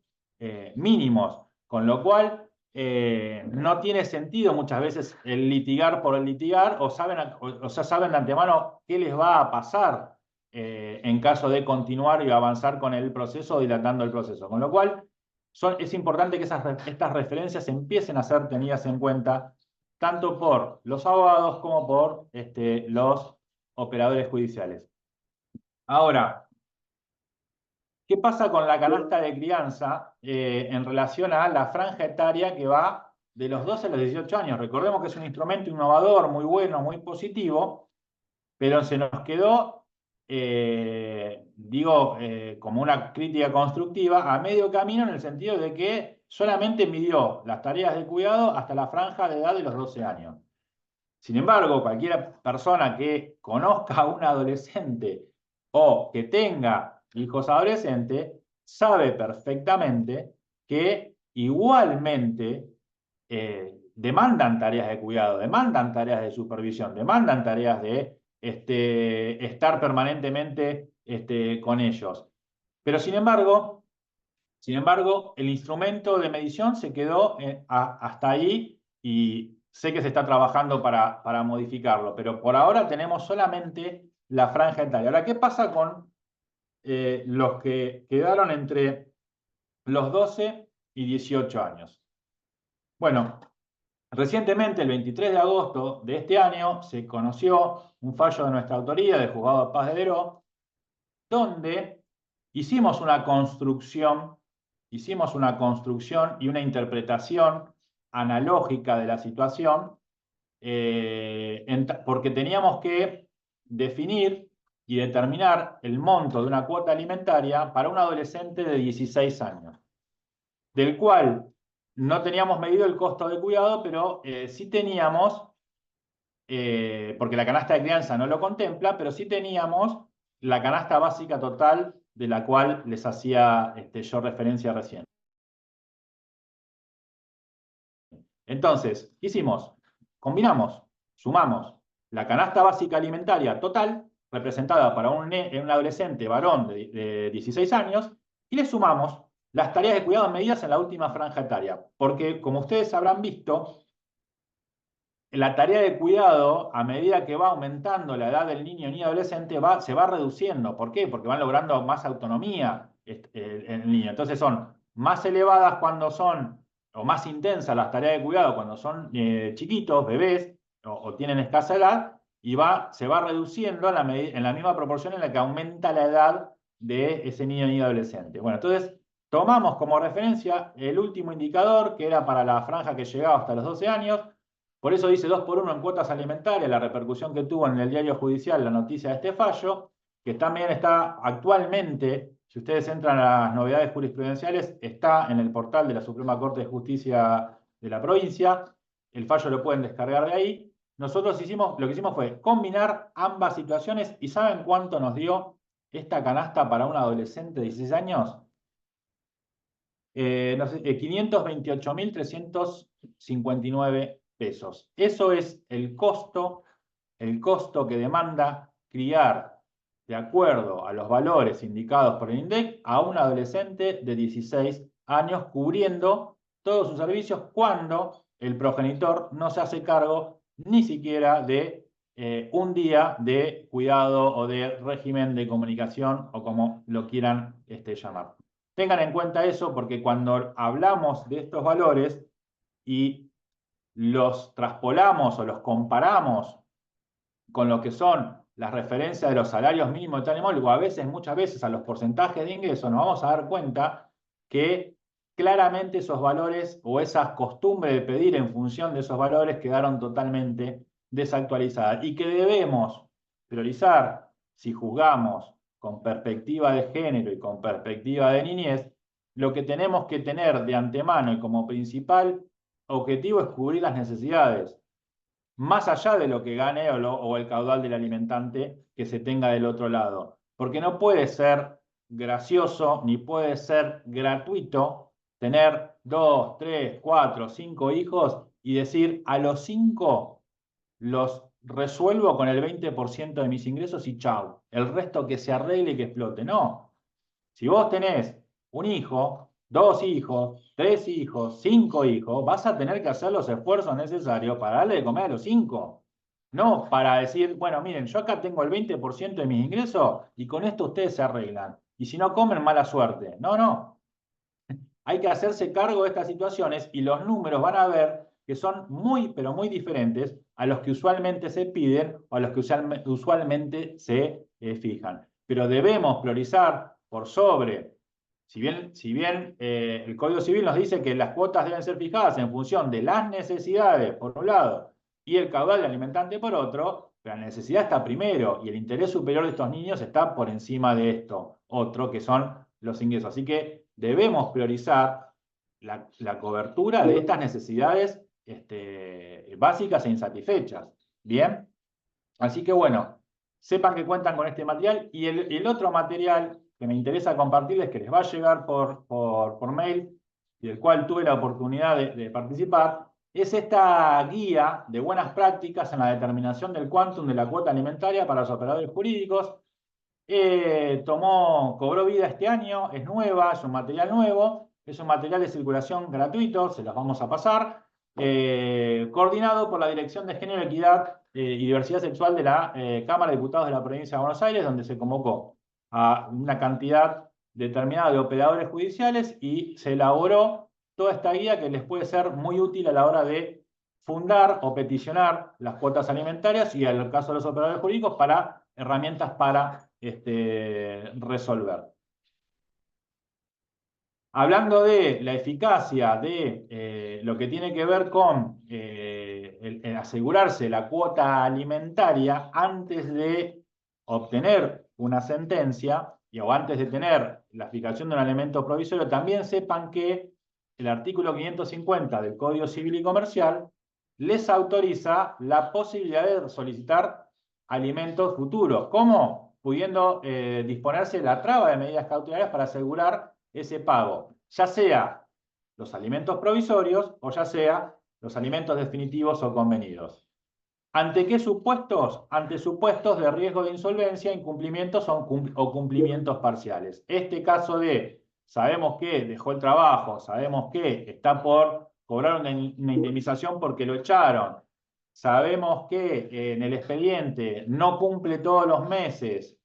mínimos, con lo cual no tiene sentido muchas veces el litigar por el litigar, o sea, saben de antemano qué les va a pasar en caso de continuar y avanzar con el proceso, dilatando el proceso. Con lo cual, es importante que estas referencias empiecen a ser tenidas en cuenta tanto por los abogados como por los operadores judiciales. Ahora, ¿qué pasa con la canasta de crianza en relación a la franja etaria que va de los 12 a los 18 años? Recordemos que es un instrumento innovador, muy bueno, muy positivo, pero se nos quedó, como una crítica constructiva, a medio camino en el sentido de que solamente midió las tareas de cuidado hasta la franja de edad de los 12 años. Sin embargo, cualquier persona que conozca a un adolescente o que tenga hijos adolescentes sabe perfectamente que igualmente demandan tareas de cuidado, demandan tareas de supervisión, demandan tareas de estar permanentemente con ellos. Pero sin embargo, el instrumento de medición se quedó hasta ahí y sé que se está trabajando para modificarlo, pero por ahora tenemos solamente la franja etaria. Ahora, ¿qué pasa con los que quedaron entre los 12 y 18 años? Bueno, recientemente, el 23 de agosto de este año, se conoció un fallo de nuestra autoría, del Juzgado de Paz de Deró, donde hicimos una construcción y una interpretación analógica de la situación, porque teníamos que definir y determinar el monto de una cuota alimentaria para un adolescente de 16 años, del cual no teníamos medido el costo de cuidado, pero sí teníamos, porque la canasta de crianza no lo contempla, pero sí teníamos la canasta básica total de la cual les hacía yo referencia recién. Entonces, ¿qué hicimos? Combinamos, sumamos la canasta básica alimentaria total, representada para un adolescente varón de 16 años, y le sumamos las tareas de cuidado medidas en la última franja etaria. Porque, como ustedes habrán visto, la tarea de cuidado, a medida que va aumentando la edad del niño y adolescente, se va reduciendo. ¿Por qué? Porque van logrando más autonomía el niño. Entonces son más elevadas cuando son, o más intensas las tareas de cuidado cuando son chiquitos, bebés, o tienen escasa edad, y se va reduciendo en la misma proporción en la que aumenta la edad de ese niño y adolescente. Bueno, entonces tomamos como referencia el último indicador, que era para la franja que llegaba hasta los 12 años. Por eso dice 2x1 en cuotas alimentarias, la repercusión que tuvo en el diario judicial la noticia de este fallo, que también está actualmente, si ustedes entran a las novedades jurisprudenciales, está en el portal de la Suprema Corte de Justicia de la provincia. El fallo lo pueden descargar de ahí. Nosotros lo que hicimos fue combinar ambas situaciones. ¿Y saben cuánto nos dio esta canasta para un adolescente de 16 años? 528.359 pesos. Eso es el costo que demanda criar, de acuerdo a los valores indicados por el INDEC, a un adolescente de 16 años, cubriendo todos sus servicios cuando el progenitor no se hace cargo ni siquiera de un día de cuidado o de régimen de comunicación, o como lo quieran llamar. Tengan en cuenta eso, porque cuando hablamos de estos valores y los traspolamos o los comparamos con lo que son las referencias de los salarios mínimos de tal y modo, a veces, muchas veces, a los porcentajes de ingreso, nos vamos a dar cuenta que claramente esos valores o esas costumbres de pedir en función de esos valores quedaron totalmente desactualizadas, y que debemos priorizar, si juzgamos con perspectiva de género y con perspectiva de niñez, lo que tenemos que tener de antemano y como principal objetivo es cubrir las necesidades, más allá de lo que gane o el caudal del alimentante que se tenga del otro lado. Porque no puede ser gracioso ni puede ser gratuito tener 2, 3, 4, 5 hijos y decir: a los 5 los resuelvo con el 20% de mis ingresos y chau, el resto que se arregle y que explote. No. Si vos tenés un hijo, 2 hijos, 3 hijos, 5 hijos, vas a tener que hacer los esfuerzos necesarios para darle de comer a los 5. No para decir: bueno, miren, yo acá tengo el 20% de mis ingresos y con esto ustedes se arreglan. Y si no comen, mala suerte. No, no. Hay que hacerse cargo de estas situaciones, y los números van a ver que son muy, pero muy diferentes a los que usualmente se piden o a los que usualmente se fijan. Pero debemos priorizar por sobre, si bien el Código Civil nos dice que las cuotas deben ser fijadas en función de las necesidades, por un lado, y el caudal alimentante por otro, pero la necesidad está primero y el interés superior de estos niños está por encima de esto otro, que son los ingresos. Así que debemos priorizar la cobertura de estas necesidades básicas e insatisfechas. ¿Bien? Así que bueno, sepan que cuentan con este material, y el otro material que me interesa compartirles, que les va a llegar por mail, y del cual tuve la oportunidad de participar, es esta guía de buenas prácticas en la determinación del quantum de la cuota alimentaria para los operadores jurídicos. Cobró vida este año, es nueva, es un material nuevo, es un material de circulación gratuito, se los vamos a pasar, coordinado por la Dirección de Género, Equidad y Diversidad Sexual de la Cámara de Diputados de la Provincia de Buenos Aires, donde se convocó a una cantidad determinada de operadores judiciales y se elaboró toda esta guía, que les puede ser muy útil a la hora de fundar o peticionar las cuotas alimentarias, y en el caso de los operadores jurídicos, para herramientas para resolver. Hablando de la eficacia de lo que tiene que ver con el asegurarse la cuota alimentaria, antes de obtener una sentencia, o antes de tener la fijación de un alimento provisorio, también sepan que el artículo 550 del Código Civil y Comercial les autoriza la posibilidad de solicitar alimentos futuros. ¿Cómo? Pudiendo disponerse la traba de medidas cautelares para asegurar ese pago, ya sea los alimentos provisorios o ya sea los alimentos definitivos o convenidos. ¿Ante qué supuestos? Ante supuestos de riesgo de insolvencia, incumplimientos o cumplimientos parciales. Este caso de, sabemos que dejó el trabajo, sabemos que está por cobrar una indemnización porque lo echaron, sabemos que en el expediente no cumple todos los meses,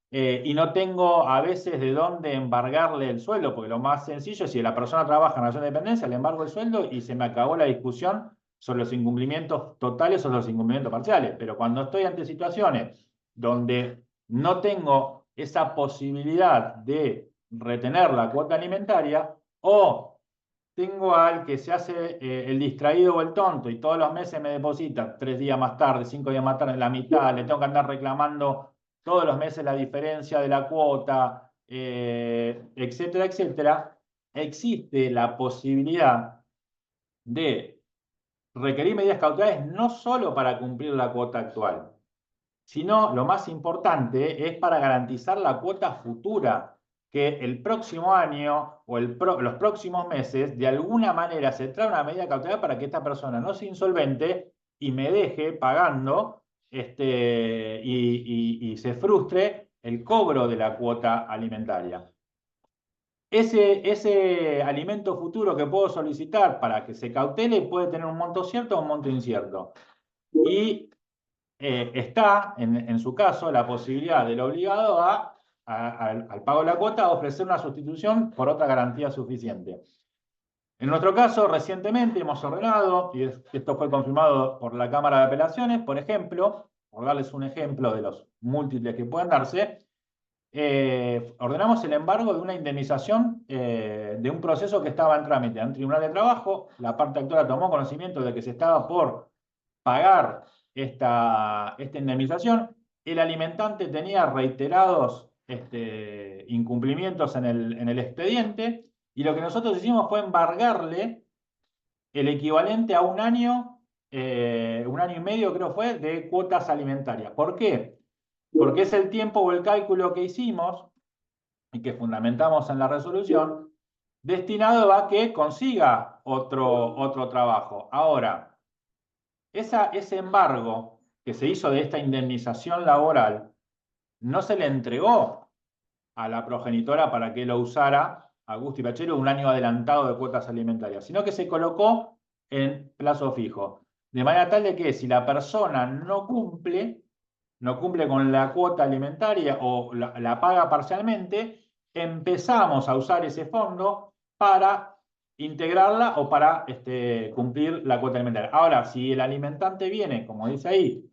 y no tengo a veces de dónde embargarle el sueldo, porque lo más sencillo es si la persona trabaja en relación de dependencia, le embargo el sueldo y se me acabó la discusión sobre los incumplimientos totales o los incumplimientos parciales. Pero cuando estoy ante situaciones donde no tengo esa posibilidad de retener la cuota alimentaria, o tengo al que se hace el distraído o el tonto y todos los meses me deposita 3 días más tarde, 5 días más tarde, la mitad, le tengo que andar reclamando todos los meses la diferencia de la cuota, etcétera, etcétera, existe la posibilidad de requerir medidas cautelares no solo para cumplir la cuota actual, sino, lo más importante, es para garantizar la cuota futura, que el próximo año o los próximos meses, de alguna manera, se trae una medida cautelar para que esta persona no sea insolvente y me deje pagando y se frustre el cobro de la cuota alimentaria. Ese alimento futuro que puedo solicitar para que se cautele puede tener un monto cierto o un monto incierto. Y está, en su caso, la posibilidad del obligado al pago de la cuota a ofrecer una sustitución por otra garantía suficiente. En nuestro caso, recientemente hemos ordenado, y esto fue confirmado por la Cámara de Apelaciones, por ejemplo, por darles un ejemplo de los múltiples que pueden darse, ordenamos el embargo de una indemnización de un proceso que estaba en trámite en un tribunal de trabajo. La parte actora tomó conocimiento de que se estaba por pagar esta indemnización. El alimentante tenía reiterados incumplimientos en el expediente, y lo que nosotros hicimos fue embargarle el equivalente a un año y medio, creo fue, de cuotas alimentarias. ¿Por qué? Porque es el tiempo o el cálculo que hicimos y que fundamentamos en la resolución, destinado a que consiga otro trabajo. Ahora, ese embargo que se hizo de esta indemnización laboral no se le entregó a la progenitora para que lo usara a gusto y pachero un año adelantado de cuotas alimentarias, sino que se colocó en plazo fijo. De manera tal de que si la persona no cumple con la cuota alimentaria o la paga parcialmente, empezamos a usar ese fondo para integrarla o para cumplir la cuota alimentaria. Ahora, si el alimentante viene, como dice ahí,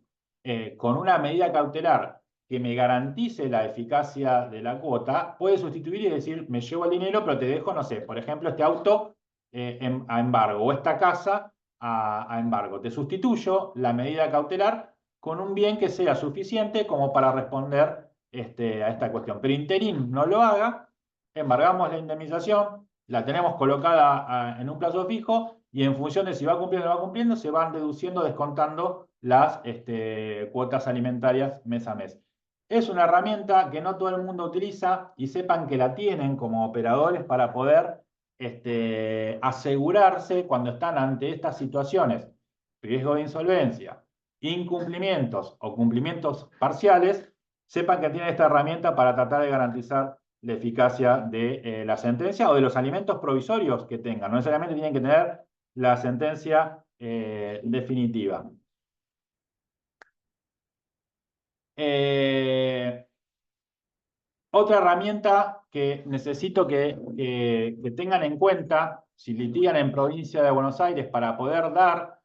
con una medida cautelar que me garantice la eficacia de la cuota, puede sustituir y decir, me llevo el dinero, pero te dejo, no sé, por ejemplo, este auto a embargo, o esta casa a embargo. Te sustituyo la medida cautelar con un bien que sea suficiente como para responder a esta cuestión. Pero interín no lo haga, embargamos la indemnización, la tenemos colocada en un plazo fijo, y en función de si va cumpliendo o no va cumpliendo, se van deduciendo, descontando las cuotas alimentarias mes a mes. Es una herramienta que no todo el mundo utiliza, y sepan que la tienen como operadores para poder asegurarse cuando están ante estas situaciones, riesgo de insolvencia, incumplimientos o cumplimientos parciales, sepan que tienen esta herramienta para tratar de garantizar la eficacia de la sentencia o de los alimentos provisorios que tengan. No necesariamente tienen que tener la sentencia definitiva. Otra herramienta que necesito que tengan en cuenta si litigan en provincia de Buenos Aires para poder dar,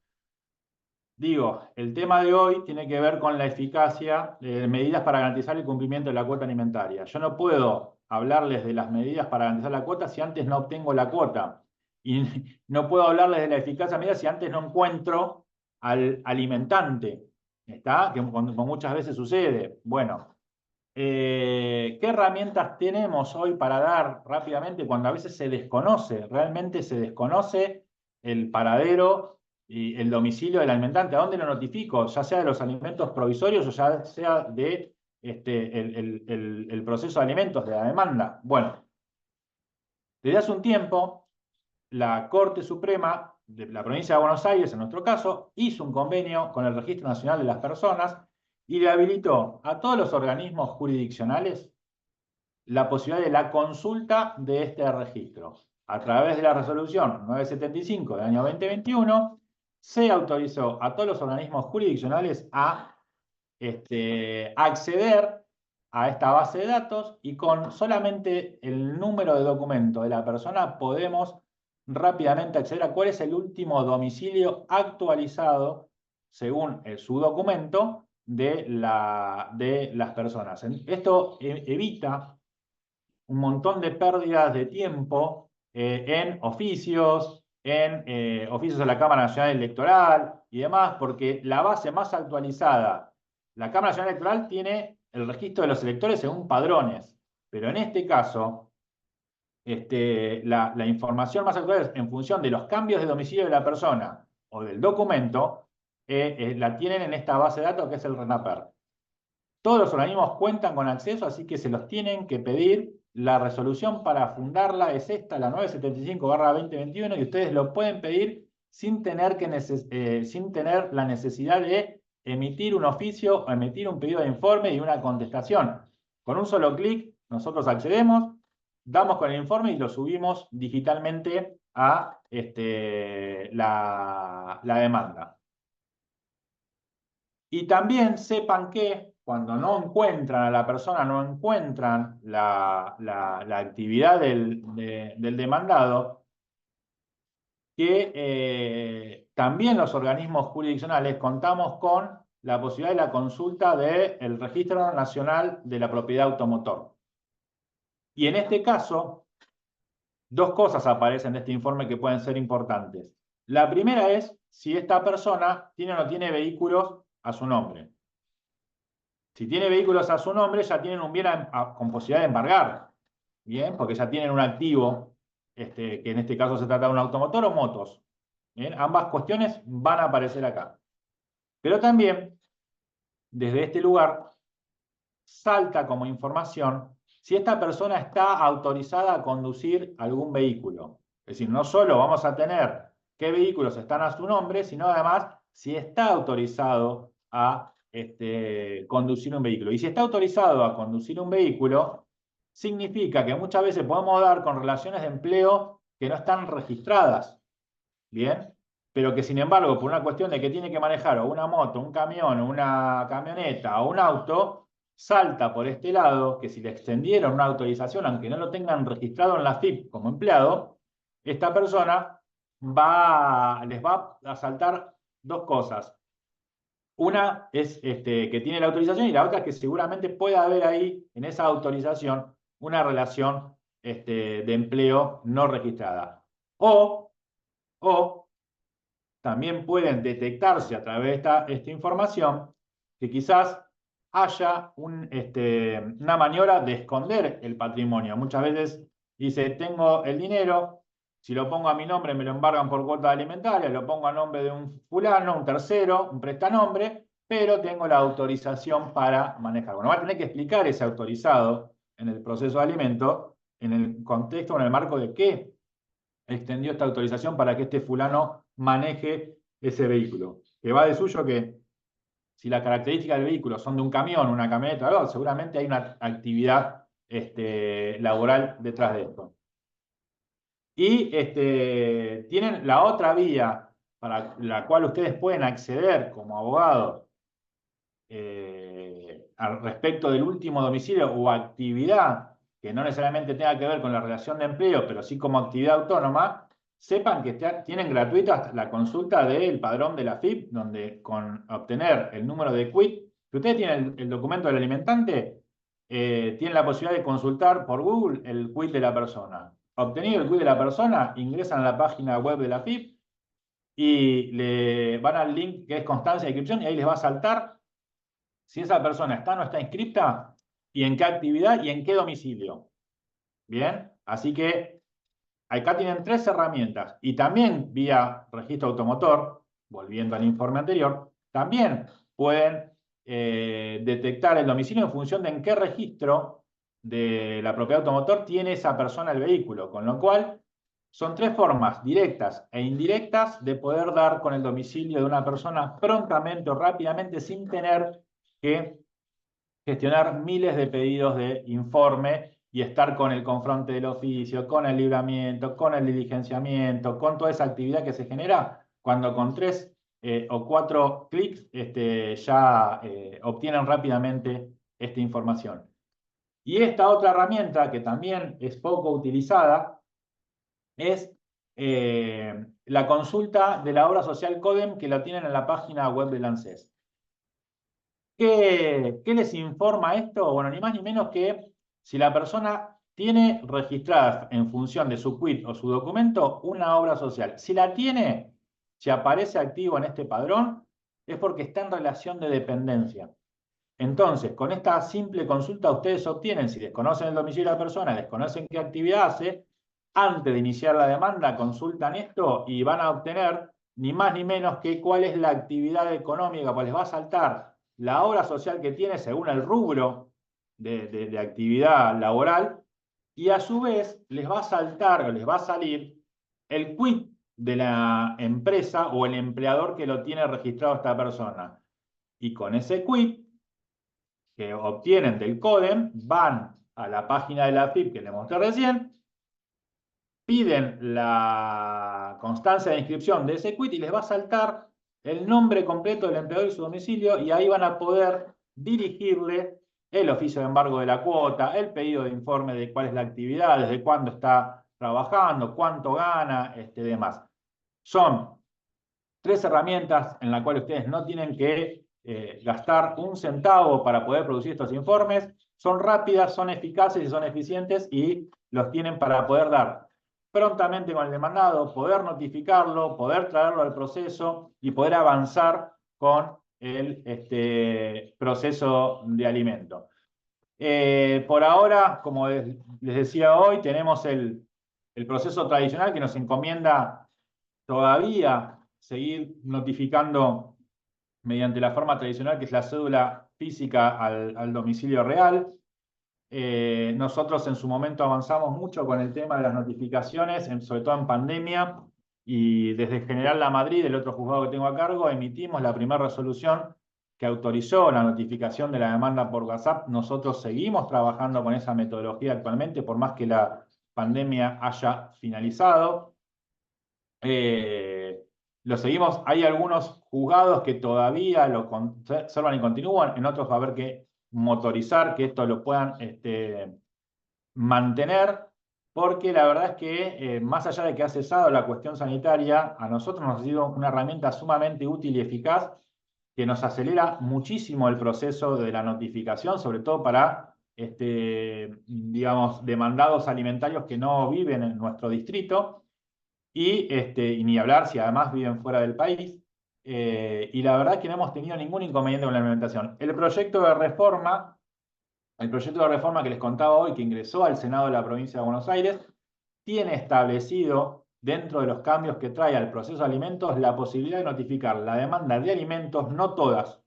el tema de hoy tiene que ver con la eficacia de medidas para garantizar el cumplimiento de la cuota alimentaria. Yo no puedo hablarles de las medidas para garantizar la cuota si antes no obtengo la cuota. Y no puedo hablarles de la eficacia de medidas si antes no encuentro al alimentante. ¿Está? Que como muchas veces sucede. Bueno, ¿Qué herramientas tenemos hoy para dar rápidamente cuando a veces se desconoce, realmente se desconoce el paradero y el domicilio del alimentante? ¿A dónde lo notifico? Ya sea de los alimentos provisorios o ya sea de el proceso de alimentos, de la demanda. Bueno, desde hace un tiempo, la Corte Suprema de la provincia de Buenos Aires, en nuestro caso, hizo un convenio con el Registro Nacional de las Personas y le habilitó a todos los organismos jurisdiccionales la posibilidad de la consulta de este registro. A través de la resolución 975 del año 2021, se autorizó a todos los organismos jurisdiccionales a acceder a esta base de datos y con solamente el número de documento de la persona podemos rápidamente acceder a cuál es el último domicilio actualizado según su documento de las personas. Esto evita un montón de pérdidas de tiempo en oficios de la Cámara Nacional Electoral y demás, porque la base más actualizada, la Cámara Nacional Electoral tiene el registro de los electores según padrones, pero en este caso, la información más actual es en función de los cambios de domicilio de la persona o del documento, la tienen en esta base de datos que es el RENAPER. Todos los organismos cuentan con acceso, así que se los tienen que pedir. La resolución para fundarla es esta, la 975/2021, y ustedes lo pueden pedir sin tener la necesidad de emitir un oficio o emitir un pedido de informe y una contestación. Con un solo clic nosotros accedemos, damos con el informe y lo subimos digitalmente a la demanda. Y también sepan que cuando no encuentran a la persona, no encuentran la actividad del demandado, que también los organismos jurisdiccionales contamos con la posibilidad de la consulta del Registro Nacional de la Propiedad Automotor. Y en este caso, dos cosas aparecen de este informe que pueden ser importantes. La primera es si esta persona tiene o no tiene vehículos a su nombre. Si tiene vehículos a su nombre, ya tienen un bien con posibilidad de embargar, ¿bien? Porque ya tienen un activo, que en este caso se trata de un automotor o motos. ¿Bien? Ambas cuestiones van a aparecer acá. Pero también, desde este lugar, salta como información si esta persona está autorizada a conducir algún vehículo. Es decir, no solo vamos a tener qué vehículos están a su nombre, sino además si está autorizado a conducir un vehículo. Y si está autorizado a conducir un vehículo, significa que muchas veces podemos dar con relaciones de empleo que no están registradas, ¿bien? Pero que sin embargo, por una cuestión de que tiene que manejar o una moto, un camión, una camioneta o un auto, salta por este lado que si le extendieron una autorización, aunque no lo tengan registrado en la FIP como empleado, esta persona les va a saltar dos cosas. Una es que tiene la autorización y la otra es que seguramente puede haber ahí, en esa autorización, una relación de empleo no registrada. O también pueden detectarse a través de esta información que quizás haya una maniobra de esconder el patrimonio. Muchas veces dice, tengo el dinero, si lo pongo a mi nombre me lo embargan por cuota alimentaria, lo pongo a nombre de un fulano, un tercero, un prestanombre, pero tengo la autorización para manejar. Bueno, va a tener que explicar ese autorizado en el proceso de alimento, en el contexto, en el marco de qué extendió esta autorización para que este fulano maneje ese vehículo. Que va de suyo que si las características del vehículo son de un camión, una camioneta, algo, seguramente hay una actividad laboral detrás de esto. Y tienen la otra vía para la cual ustedes pueden acceder como abogados al respecto del último domicilio o actividad que no necesariamente tenga que ver con la relación de empleo, pero sí como actividad autónoma. Sepan que tienen gratuita la consulta del padrón de la FIP, donde con obtener el número de quit, si ustedes tienen el documento del alimentante, tienen la posibilidad de consultar por Google el quit de la persona. Obtenido el quit de la persona, ingresan a la página web de la FIP y le van al link que es constancia de inscripción y ahí les va a saltar si esa persona está o no está inscripta y en qué actividad y en qué domicilio. Bien, así que acá tienen 3 herramientas y también vía registro automotor, volviendo al informe anterior, también pueden detectar el domicilio en función de en qué registro de la propiedad automotor tiene esa persona el vehículo, con lo cual son 3 formas directas e indirectas de poder dar con el domicilio de una persona prontamente o rápidamente sin tener que gestionar miles de pedidos de informe y estar con el confronte del oficio, con el libramiento, con el diligenciamiento, con toda esa actividad que se genera cuando con 3 o 4 clics ya obtienen rápidamente esta información. Y esta otra herramienta que también es poco utilizada es la consulta de la obra social CODEM, que la tienen en la página web del ANSES. ¿Qué les informa esto? Bueno, ni más ni menos que si la persona tiene registrada en función de su quit o su documento una obra social. Si la tiene, si aparece activo en este padrón, es porque está en relación de dependencia. Entonces, con esta simple consulta ustedes obtienen, si desconocen el domicilio de la persona, desconocen qué actividad hace, antes de iniciar la demanda consultan esto y van a obtener ni más ni menos que cuál es la actividad económica, pues les va a saltar la obra social que tiene según el rubro de actividad laboral, y a su vez les va a saltar o les va a salir el quit de la empresa o el empleador que lo tiene registrado esta persona. Y con ese quit que obtienen del CODEM, van a la página de la AFIP que les mostré recién, piden la constancia de inscripción de ese quit y les va a saltar el nombre completo del empleador y su domicilio, y ahí van a poder dirigirle el oficio de embargo de la cuota, el pedido de informe de cuál es la actividad, desde cuándo está trabajando, cuánto gana, demás. Son 3 herramientas en las cuales ustedes no tienen que gastar un centavo para poder producir estos informes. Son rápidas, son eficaces y son eficientes, y los tienen para poder dar prontamente con el demandado, poder notificarlo, poder traerlo al proceso y poder avanzar con el proceso de alimento. Por ahora, como les decía hoy, tenemos el proceso tradicional que nos encomienda todavía seguir notificando mediante la forma tradicional, que es la cédula física al domicilio real. Nosotros en su momento avanzamos mucho con el tema de las notificaciones, sobre todo en pandemia, y desde General La Madrid, el otro juzgado que tengo a cargo, emitimos la primera resolución que autorizó la notificación de la demanda por WhatsApp. Nosotros seguimos trabajando con esa metodología actualmente, por más que la pandemia haya finalizado. Lo seguimos. Hay algunos juzgados que todavía lo conservan y continúan, en otros va a haber que motorizar, que esto lo puedan mantener, porque la verdad es que más allá de que ha cesado la cuestión sanitaria, a nosotros nos ha sido una herramienta sumamente útil y eficaz que nos acelera muchísimo el proceso de la notificación, sobre todo para digamos, demandados alimentarios que no viven en nuestro distrito. Y ni hablar si además viven fuera del país. Y la verdad es que no hemos tenido ningún inconveniente con la implementación. El proyecto de reforma que les contaba hoy, que ingresó al Senado de la provincia de Buenos Aires, tiene establecido, dentro de los cambios que trae al proceso de alimentos, la posibilidad de notificar la demanda de alimentos, no todas,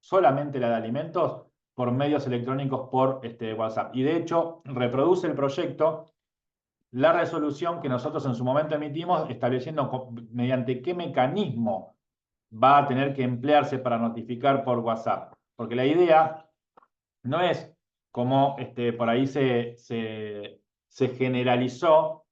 solamente la de alimentos, por medios electrónicos, por WhatsApp. Y de hecho, reproduce el proyecto la resolución que nosotros en su momento emitimos, estableciendo mediante qué mecanismo va a tener que emplearse para notificar por WhatsApp. Porque la idea no es como por ahí se generalizó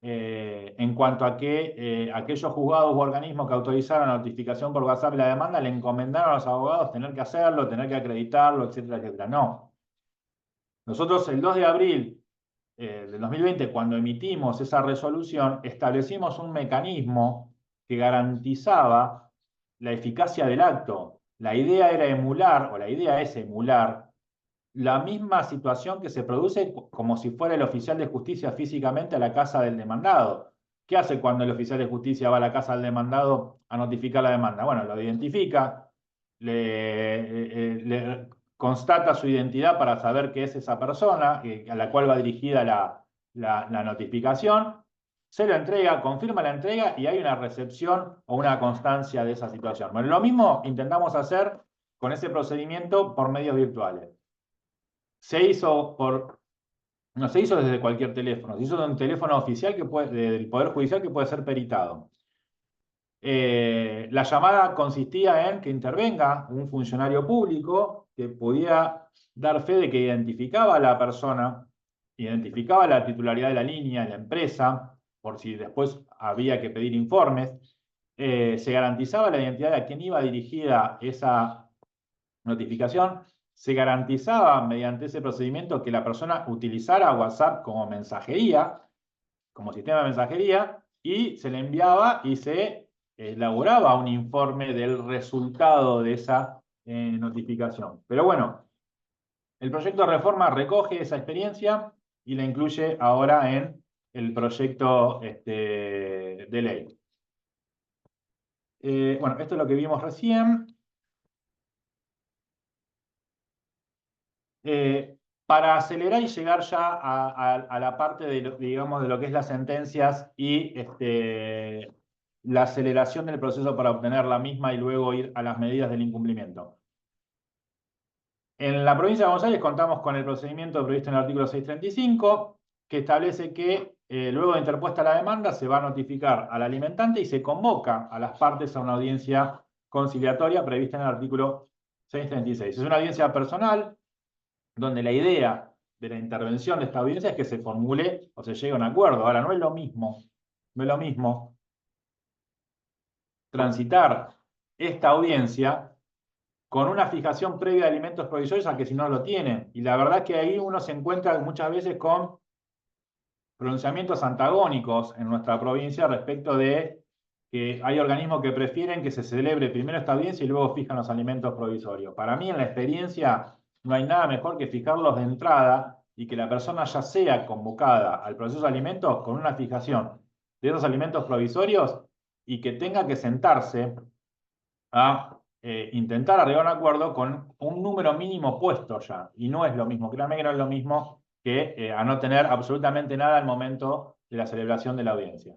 en cuanto a que aquellos juzgados u organismos que autorizaron la notificación por WhatsApp y la demanda le encomendaron a los abogados tener que hacerlo, tener que acreditarlo, etcétera, etcétera. No. Nosotros el 2 de abril del 2020, cuando emitimos esa resolución, establecimos un mecanismo que garantizaba la eficacia del acto. La idea era emular, o la idea es emular, la misma situación que se produce como si fuera el oficial de justicia físicamente a la casa del demandado. ¿Qué hace cuando el oficial de justicia va a la casa del demandado a notificar la demanda? Bueno, lo identifica, le constata su identidad para saber que es esa persona a la cual va dirigida la notificación, se lo entrega, confirma la entrega y hay una recepción o una constancia de esa situación. Bueno, lo mismo intentamos hacer con ese procedimiento por medios virtuales. No se hizo desde cualquier teléfono, se hizo de un teléfono oficial del Poder Judicial que puede ser peritado. La llamada consistía en que intervenga un funcionario público que podía dar fe de que identificaba a la persona, identificaba la titularidad de la línea, de la empresa, por si después había que pedir informes. Se garantizaba la identidad de a quien iba dirigida esa notificación. Se garantizaba mediante ese procedimiento que la persona utilizara WhatsApp como mensajería, como sistema de mensajería, y se le enviaba y se elaboraba un informe del resultado de esa notificación. Pero bueno, el proyecto de reforma recoge esa experiencia y la incluye ahora en el proyecto de ley. Bueno, esto es lo que vimos recién. Para acelerar y llegar ya a la parte de, digamos, de lo que es las sentencias y la aceleración del proceso para obtener la misma y luego ir a las medidas del incumplimiento. En la provincia de Buenos Aires contamos con el procedimiento previsto en el artículo 635, que establece que luego de interpuesta la demanda se va a notificar al alimentante y se convoca a las partes a una audiencia conciliatoria prevista en el artículo 636. Es una audiencia personal, donde la idea de la intervención de esta audiencia es que se formule o se llegue a un acuerdo. Ahora, no es lo mismo transitar esta audiencia con una fijación previa de alimentos provisorios a que si no lo tienen. Y la verdad es que ahí uno se encuentra muchas veces con pronunciamientos antagónicos en nuestra provincia respecto de que hay organismos que prefieren que se celebre primero esta audiencia y luego fijan los alimentos provisorios. Para mí, en la experiencia, no hay nada mejor que fijarlos de entrada y que la persona ya sea convocada al proceso de alimentos con una fijación de esos alimentos provisorios y que tenga que sentarse a intentar arribar a un acuerdo con un número mínimo puesto ya. Y no es lo mismo, créanme que no es lo mismo que a no tener absolutamente nada al momento de la celebración de la audiencia.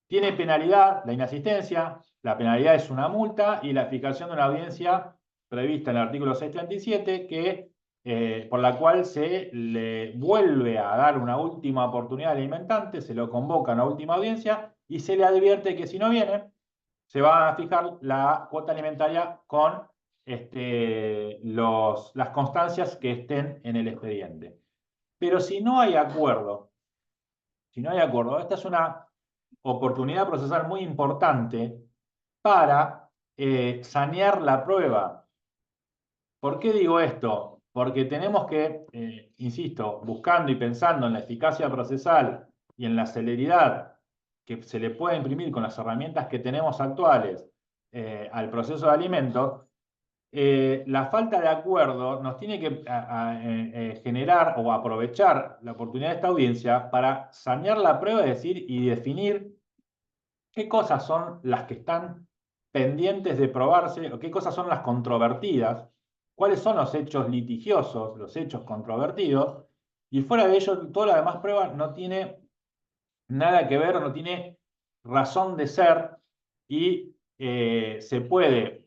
Tiene penalidad la inasistencia, la penalidad es una multa y la fijación de una audiencia prevista en el artículo 637, por la cual se le vuelve a dar una última oportunidad al alimentante, se lo convoca a una última audiencia y se le advierte que si no viene, se va a fijar la cuota alimentaria con las constancias que estén en el expediente. Pero si no hay acuerdo, esta es una oportunidad procesal muy importante para sanear la prueba. ¿Por qué digo esto? Porque tenemos que, insisto, buscando y pensando en la eficacia procesal y en la celeridad que se le puede imprimir con las herramientas que tenemos actuales al proceso de alimentos, la falta de acuerdo nos tiene que generar o aprovechar la oportunidad de esta audiencia para sanear la prueba, es decir, y definir qué cosas son las que están pendientes de probarse o qué cosas son las controvertidas, cuáles son los hechos litigiosos, los hechos controvertidos, y fuera de ello, toda la demás prueba no tiene nada que ver, no tiene razón de ser y se puede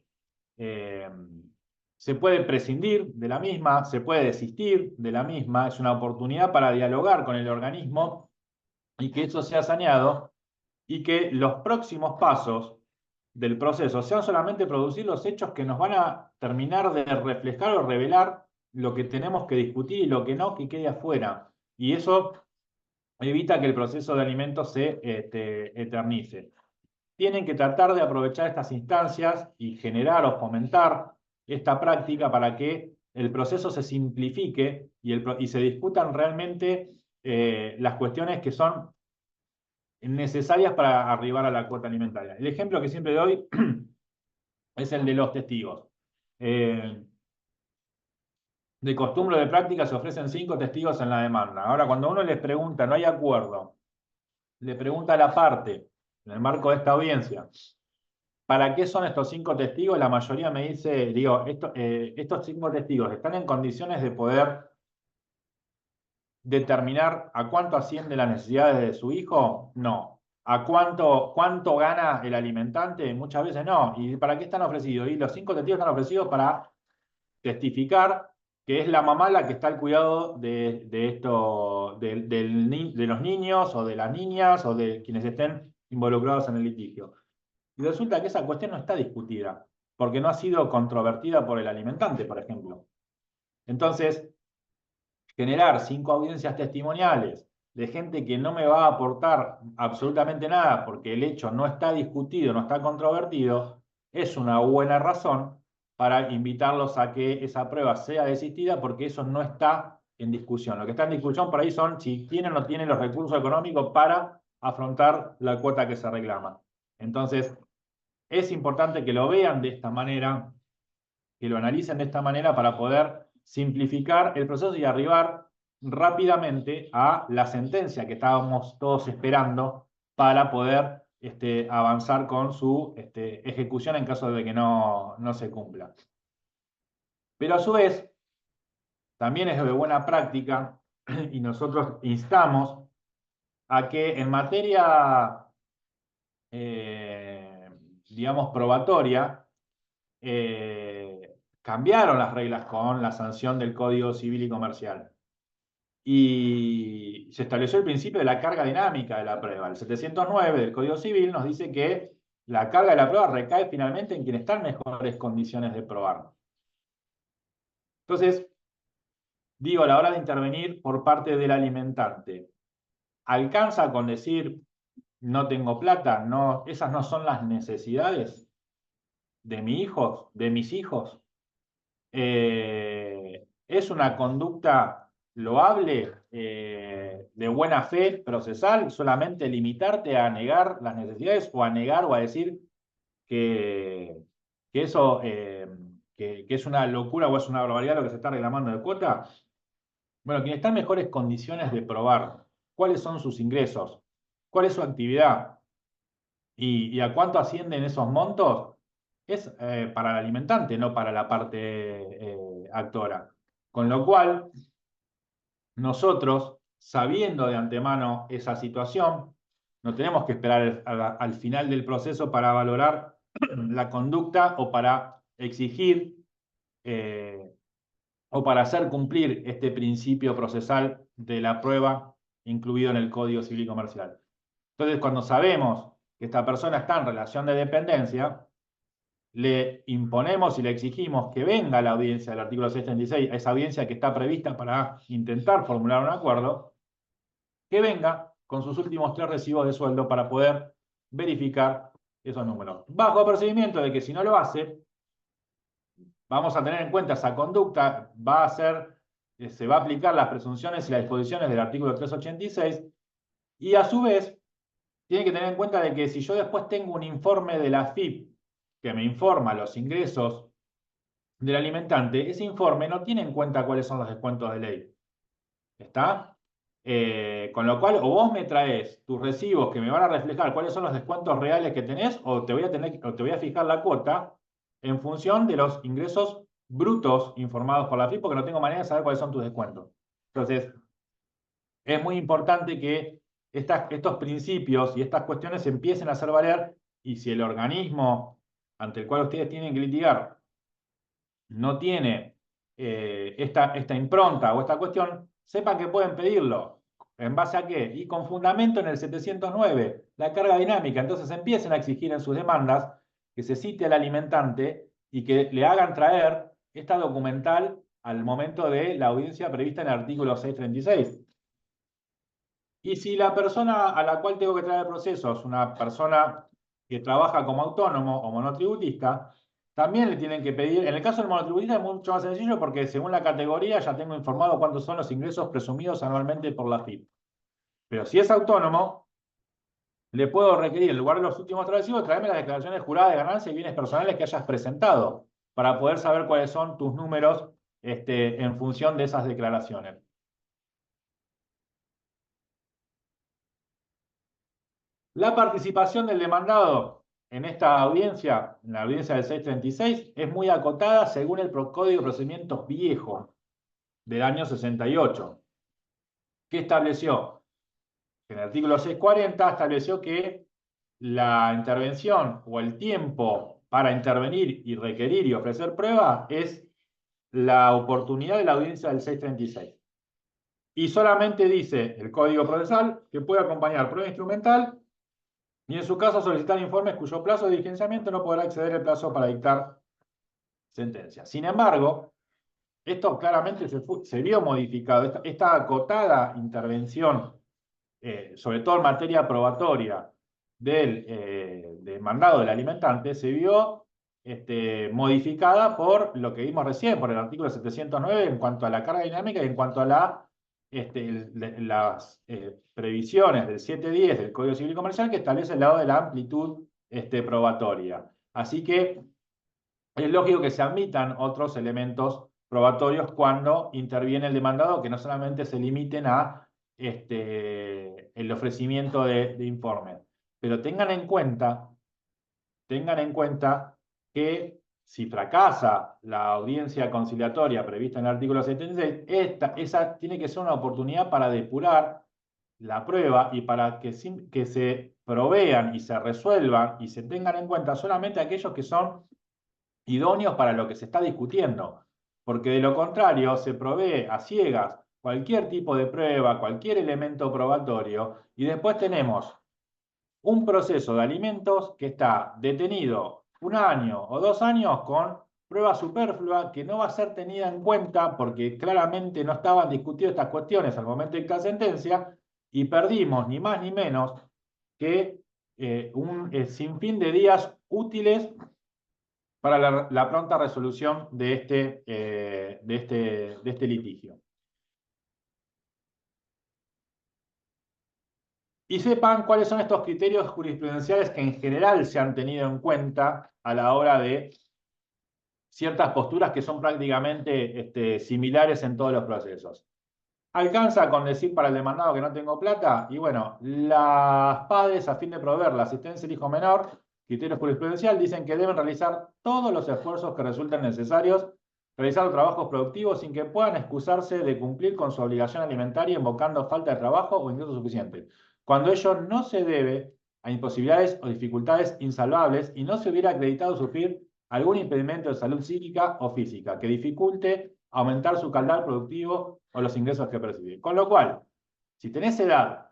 prescindir de la misma, se puede desistir de la misma, es una oportunidad para dialogar con el organismo y que eso sea saneado y que los próximos pasos del proceso sean solamente producir los hechos que nos van a terminar de reflejar o revelar lo que tenemos que discutir y lo que no, que quede afuera. Y eso evita que el proceso de alimentos se eternice. Tienen que tratar de aprovechar estas instancias y generar o fomentar esta práctica para que el proceso se simplifique y se discutan realmente las cuestiones que son necesarias para arribar a la cuota alimentaria. El ejemplo que siempre doy es el de los testigos. De costumbre o de práctica se ofrecen 5 testigos en la demanda. Ahora, cuando uno les pregunta, no hay acuerdo, le pregunta a la parte, en el marco de esta audiencia, ¿para qué son estos 5 testigos? La mayoría me dice, digo, estos 5 testigos están en condiciones de poder determinar a cuánto asciende las necesidades de su hijo. No. ¿A cuánto gana el alimentante? Muchas veces no. ¿Y para qué están ofrecidos? Y los 5 testigos están ofrecidos para testificar que es la mamá la que está al cuidado de los niños o de las niñas o de quienes estén involucrados en el litigio. Y resulta que esa cuestión no está discutida, porque no ha sido controvertida por el alimentante, por ejemplo. Entonces, generar 5 audiencias testimoniales de gente que no me va a aportar absolutamente nada porque el hecho no está discutido, no está controvertido, es una buena razón para invitarlos a que esa prueba sea desistida, porque eso no está en discusión. Lo que está en discusión por ahí son si tienen o no tienen los recursos económicos para afrontar la cuota que se reclama. Entonces, es importante que lo vean de esta manera, que lo analicen de esta manera para poder simplificar el proceso y arribar rápidamente a la sentencia que estábamos todos esperando para poder avanzar con su ejecución en caso de que no se cumpla. Pero a su vez, también es de buena práctica y nosotros instamos a que en materia, digamos, probatoria, cambiaron las reglas con la sanción del Código Civil y Comercial. Y se estableció el principio de la carga dinámica de la prueba. El 709 del Código Civil nos dice que la carga de la prueba recae finalmente en quien está en mejores condiciones de probar. Entonces, digo, a la hora de intervenir por parte del alimentante, ¿alcanza con decir no tengo plata? No, esas no son las necesidades de mi hijo, de mis hijos. ¿Es una conducta loable, de buena fe procesal, solamente limitarte a negar las necesidades o a negar o a decir que eso que es una locura o es una barbaridad lo que se está reclamando de cuota? Bueno, quien está en mejores condiciones de probar cuáles son sus ingresos, cuál es su actividad y a cuánto ascienden esos montos, es para el alimentante, no para la parte actora. Con lo cual, nosotros, sabiendo de antemano esa situación, no tenemos que esperar al final del proceso para valorar la conducta o para exigir o para hacer cumplir este principio procesal de la prueba incluido en el Código Civil y Comercial. Entonces, cuando sabemos que esta persona está en relación de dependencia, le imponemos y le exigimos que venga a la audiencia del artículo 636, a esa audiencia que está prevista para intentar formular un acuerdo, que venga con sus últimos 3 recibos de sueldo para poder verificar esos números. Bajo procedimiento de que si no lo hace, vamos a tener en cuenta esa conducta, se va a aplicar las presunciones y las disposiciones del artículo 386, y a su vez, tiene que tener en cuenta de que si yo después tengo un informe de la AFIP que me informa los ingresos del alimentante, ese informe no tiene en cuenta cuáles son los descuentos de ley. ¿Está? Con lo cual, o vos me traes tus recibos que me van a reflejar cuáles son los descuentos reales que tenés, o te voy a fijar la cuota en función de los ingresos brutos informados por la AFIP, porque no tengo manera de saber cuáles son tus descuentos. Entonces, es muy importante que estos principios y estas cuestiones se empiecen a hacer valer, y si el organismo ante el cual ustedes tienen que litigar no tiene esta impronta o esta cuestión, sepan que pueden pedirlo. ¿En base a qué? Y con fundamento en el 709, la carga dinámica. Entonces empiecen a exigir en sus demandas que se cite al alimentante y que le hagan traer esta documental al momento de la audiencia prevista en el artículo 636. Y si la persona a la cual tengo que traer el proceso es una persona que trabaja como autónomo o monotributista, también le tienen que pedir. En el caso del monotributista es mucho más sencillo porque según la categoría ya tengo informado cuántos son los ingresos presumidos anualmente por la AFIP. Pero si es autónomo, le puedo requerir, en lugar de los últimos 3 recibos, traerme las declaraciones juradas de ganancias y bienes personales que hayas presentado, para poder saber cuáles son tus números en función de esas declaraciones. La participación del demandado en esta audiencia, en la audiencia del 636, es muy acotada según el Código de Procedimientos viejo del año 68, que estableció, en el artículo 640, estableció que la intervención o el tiempo para intervenir y requerir y ofrecer prueba es la oportunidad de la audiencia del 636. Y solamente dice el Código Procesal que puede acompañar prueba instrumental y en su caso solicitar informes cuyo plazo de diligenciamiento no podrá exceder el plazo para dictar sentencia. Sin embargo, esto claramente se vio modificado. Esta acotada intervención, sobre todo en materia probatoria del demandado del alimentante, se vio modificada por lo que vimos recién, por el artículo 709 en cuanto a la carga dinámica y en cuanto a las previsiones del 710 del Código Civil y Comercial que establece el lado de la amplitud probatoria. Así que es lógico que se admitan otros elementos probatorios cuando interviene el demandado, que no solamente se limiten a el ofrecimiento de informes. Pero tengan en cuenta que si fracasa la audiencia conciliatoria prevista en el artículo 76, esa tiene que ser una oportunidad para depurar la prueba y para que se provean y se resuelvan y se tengan en cuenta solamente aquellos que son idóneos para lo que se está discutiendo. Porque de lo contrario se provee a ciegas cualquier tipo de prueba, cualquier elemento probatorio, y después tenemos un proceso de alimentos que está detenido 1 año o 2 años con prueba superflua que no va a ser tenida en cuenta porque claramente no estaban discutidas estas cuestiones al momento de la sentencia y perdimos ni más ni menos que un sinfín de días útiles para la pronta resolución de este litigio. Y sepan cuáles son estos criterios jurisprudenciales que en general se han tenido en cuenta a la hora de ciertas posturas que son prácticamente similares en todos los procesos. ¿Alcanza con decir para el demandado que no tengo plata? Y bueno, las PADES, a fin de proveer la asistencia del hijo menor, criterio jurisprudencial, dicen que deben realizar todos los esfuerzos que resulten necesarios, realizar trabajos productivos sin que puedan excusarse de cumplir con su obligación alimentaria invocando falta de trabajo o ingresos suficientes, cuando ello no se debe a imposibilidades o dificultades insalvables y no se hubiera acreditado sufrir algún impedimento de salud psíquica o física que dificulte aumentar su caudal productivo o los ingresos que percibe. Con lo cual, si tenés edad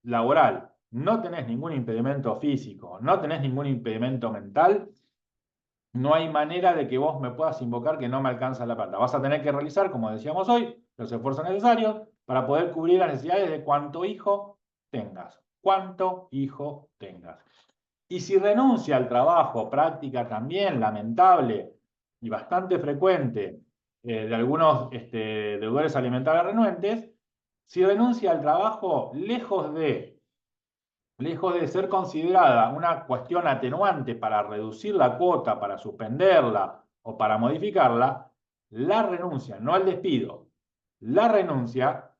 laboral, no tenés ningún impedimento físico, no tenés ningún impedimento mental, no hay manera de que vos me puedas invocar que no me alcanza la plata. Vas a tener que realizar, como decíamos hoy, los esfuerzos necesarios para poder cubrir las necesidades de cuánto hijo tengas. Cuánto hijo tengas. Y si renuncia al trabajo, práctica también lamentable y bastante frecuente de algunos deudores alimentarios renuentes, si renuncia al trabajo, lejos de ser considerada una cuestión atenuante para reducir la cuota, para suspenderla o para modificarla, la renuncia, no el despido, la renuncia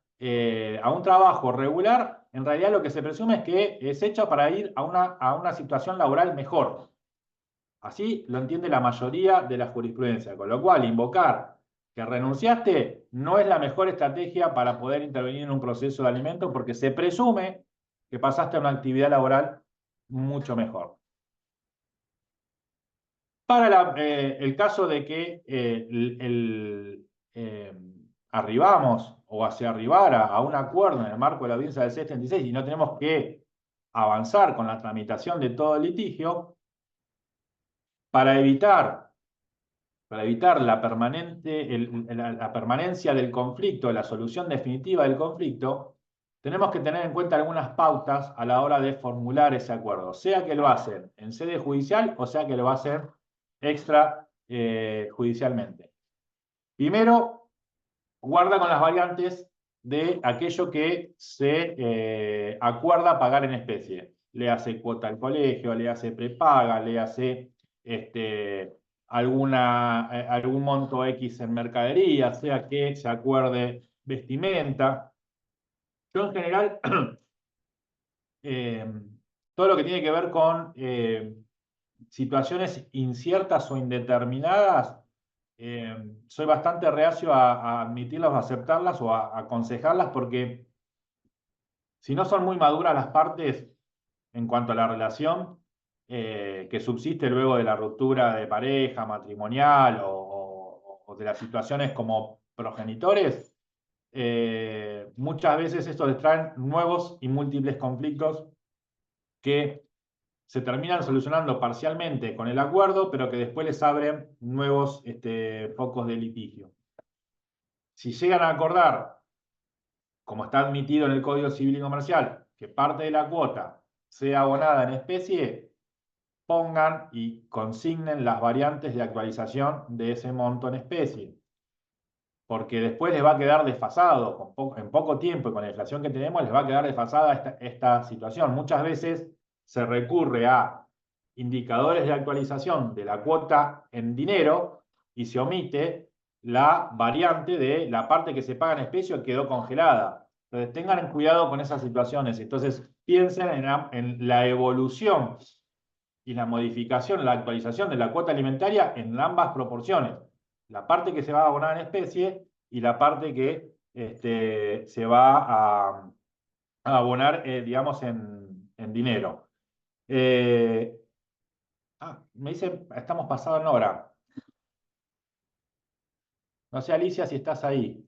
a un trabajo regular, en realidad lo que se presume es que es hecha para ir a una situación laboral mejor. Así lo entiende la mayoría de la jurisprudencia, con lo cual invocar que renunciaste no es la mejor estrategia para poder intervenir en un proceso de alimento porque se presume que pasaste a una actividad laboral mucho mejor. Para el caso de que arribamos o se arribara a un acuerdo en el marco de la audiencia del 636 y no tenemos que avanzar con la tramitación de todo el litigio, para evitar la permanencia del conflicto, la solución definitiva del conflicto, tenemos que tener en cuenta algunas pautas a la hora de formular ese acuerdo, sea que lo hacen en sede judicial o sea que lo hacen extrajudicialmente. Primero, guarda con las variantes de aquello que se acuerda pagar en especie. Le hace cuota al colegio, le hace prepaga, le hace algún monto X en mercadería, sea que se acuerde vestimenta. Yo en general, todo lo que tiene que ver con situaciones inciertas o indeterminadas, soy bastante reacio a admitirlas o aceptarlas o a aconsejarlas, porque si no son muy maduras las partes en cuanto a la relación que subsiste luego de la ruptura de pareja, matrimonial o de las situaciones como progenitores, muchas veces esto les traen nuevos y múltiples conflictos que se terminan solucionando parcialmente con el acuerdo, pero que después les abren nuevos focos de litigio. Si llegan a acordar, como está admitido en el Código Civil y Comercial, que parte de la cuota sea abonada en especie, pongan y consignen las variantes de actualización de ese monto en especie, porque después les va a quedar desfasado, en poco tiempo y con la inflación que tenemos, les va a quedar desfasada esta situación. Muchas veces se recurre a indicadores de actualización de la cuota en dinero y se omite la variante de la parte que se paga en especie quedó congelada. Entonces tengan cuidado con esas situaciones. Entonces piensen en la evolución y la modificación, la actualización de la cuota alimentaria en ambas proporciones. La parte que se va a abonar en especie y la parte que se va a abonar, digamos, en dinero. Me dice, estamos pasados en hora. No sé, Alicia, si estás ahí.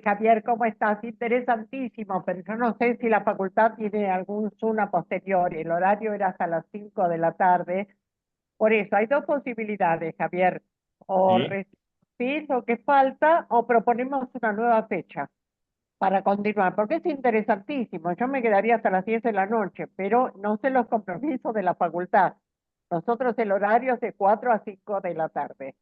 Javier, ¿cómo estás? Interesantísimo, pero yo no sé si la facultad tiene algún Zoom a posteriori. El horario era hasta las 5 de la tarde. Por eso, hay dos posibilidades, Javier. O ¿Sí? recibís lo que falta o proponemos una nueva fecha para continuar, porque es interesantísimo. Yo me quedaría hasta las 10 de la noche, pero no sé los compromisos de la facultad. Nosotros el horario es de 4 a 5 de la tarde.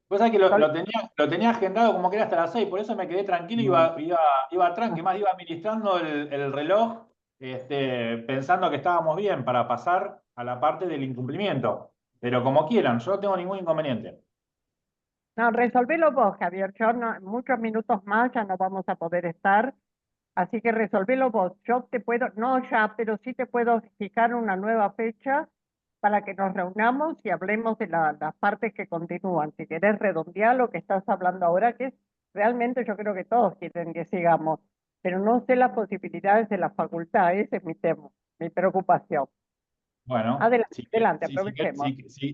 Pues es que lo tenía agendado como que era hasta las 6, por eso me quedé tranquilo y iba tranqui, más iba administrando el reloj, pensando que estábamos bien para pasar a la parte del incumplimiento. Pero como quieran, yo no tengo ningún inconveniente. No, resolvelo vos, Javier. Yo no, muchos minutos más ya no vamos a poder estar, así que resolvelo vos. Yo te puedo, no ya, pero sí te puedo fijar una nueva fecha para que nos reunamos y hablemos de las partes que continúan. Si querés redondear lo que estás hablando ahora, que es realmente yo creo que todos quieren que sigamos, pero no sé las posibilidades de la facultad, ese es mi tema, mi preocupación. Bueno, Adelante, si, adelante, si, si, aprovechemos.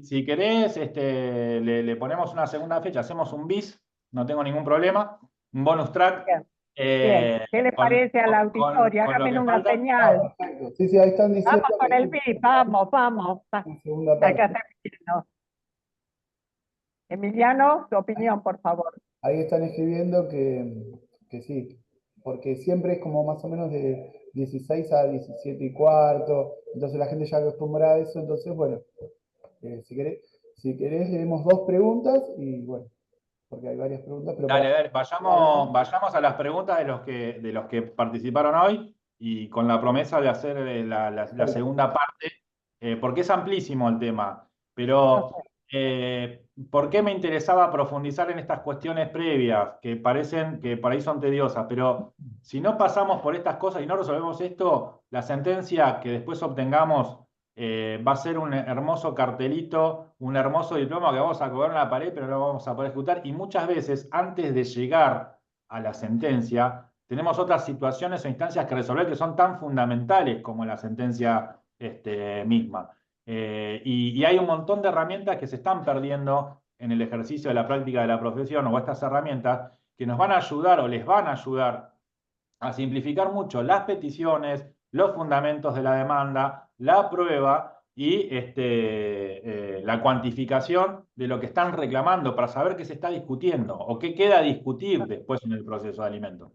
si querés, le ponemos una segunda fecha, hacemos un bis, no tengo ningún problema, un bonus track, Bien, bien. ¿Qué le parece a la auditoria? con lo Hágame que una falta. señal. Perfecto. Sí, sí, ahí están diciendo Vamos con que el PIB, vamos, vamos. una segunda Acá parte. está Emiliano. Emiliano, tu opinión, por favor. Ahí están escribiendo que sí, porque siempre es como más o menos de 16 a 17 y cuarto, entonces la gente ya acostumbra a eso, entonces bueno, si querés leemos dos preguntas y bueno, porque hay varias preguntas, pero para... Dale, vayamos a las preguntas de los que participaron hoy y con la promesa de hacer la segunda parte, porque es amplísimo el tema, No pero sé. ¿por qué me interesaba profundizar en estas cuestiones previas que parecen que por ahí son tediosas? Pero si no pasamos por estas cosas y no resolvemos esto, la sentencia que después obtengamos va a ser un hermoso cartelito, un hermoso diploma que vamos a colgar en la pared, pero no lo vamos a poder ejecutar. Y muchas veces, antes de llegar a la sentencia, tenemos otras situaciones o instancias que resolver que son tan fundamentales como la sentencia misma. Y hay un montón de herramientas que se están perdiendo en el ejercicio de la práctica de la profesión, o estas herramientas que nos van a ayudar o les van a ayudar a simplificar mucho las peticiones, los fundamentos de la demanda, la prueba y la cuantificación de lo que están reclamando para saber qué se está discutiendo o qué queda a discutir después en el proceso de alimento.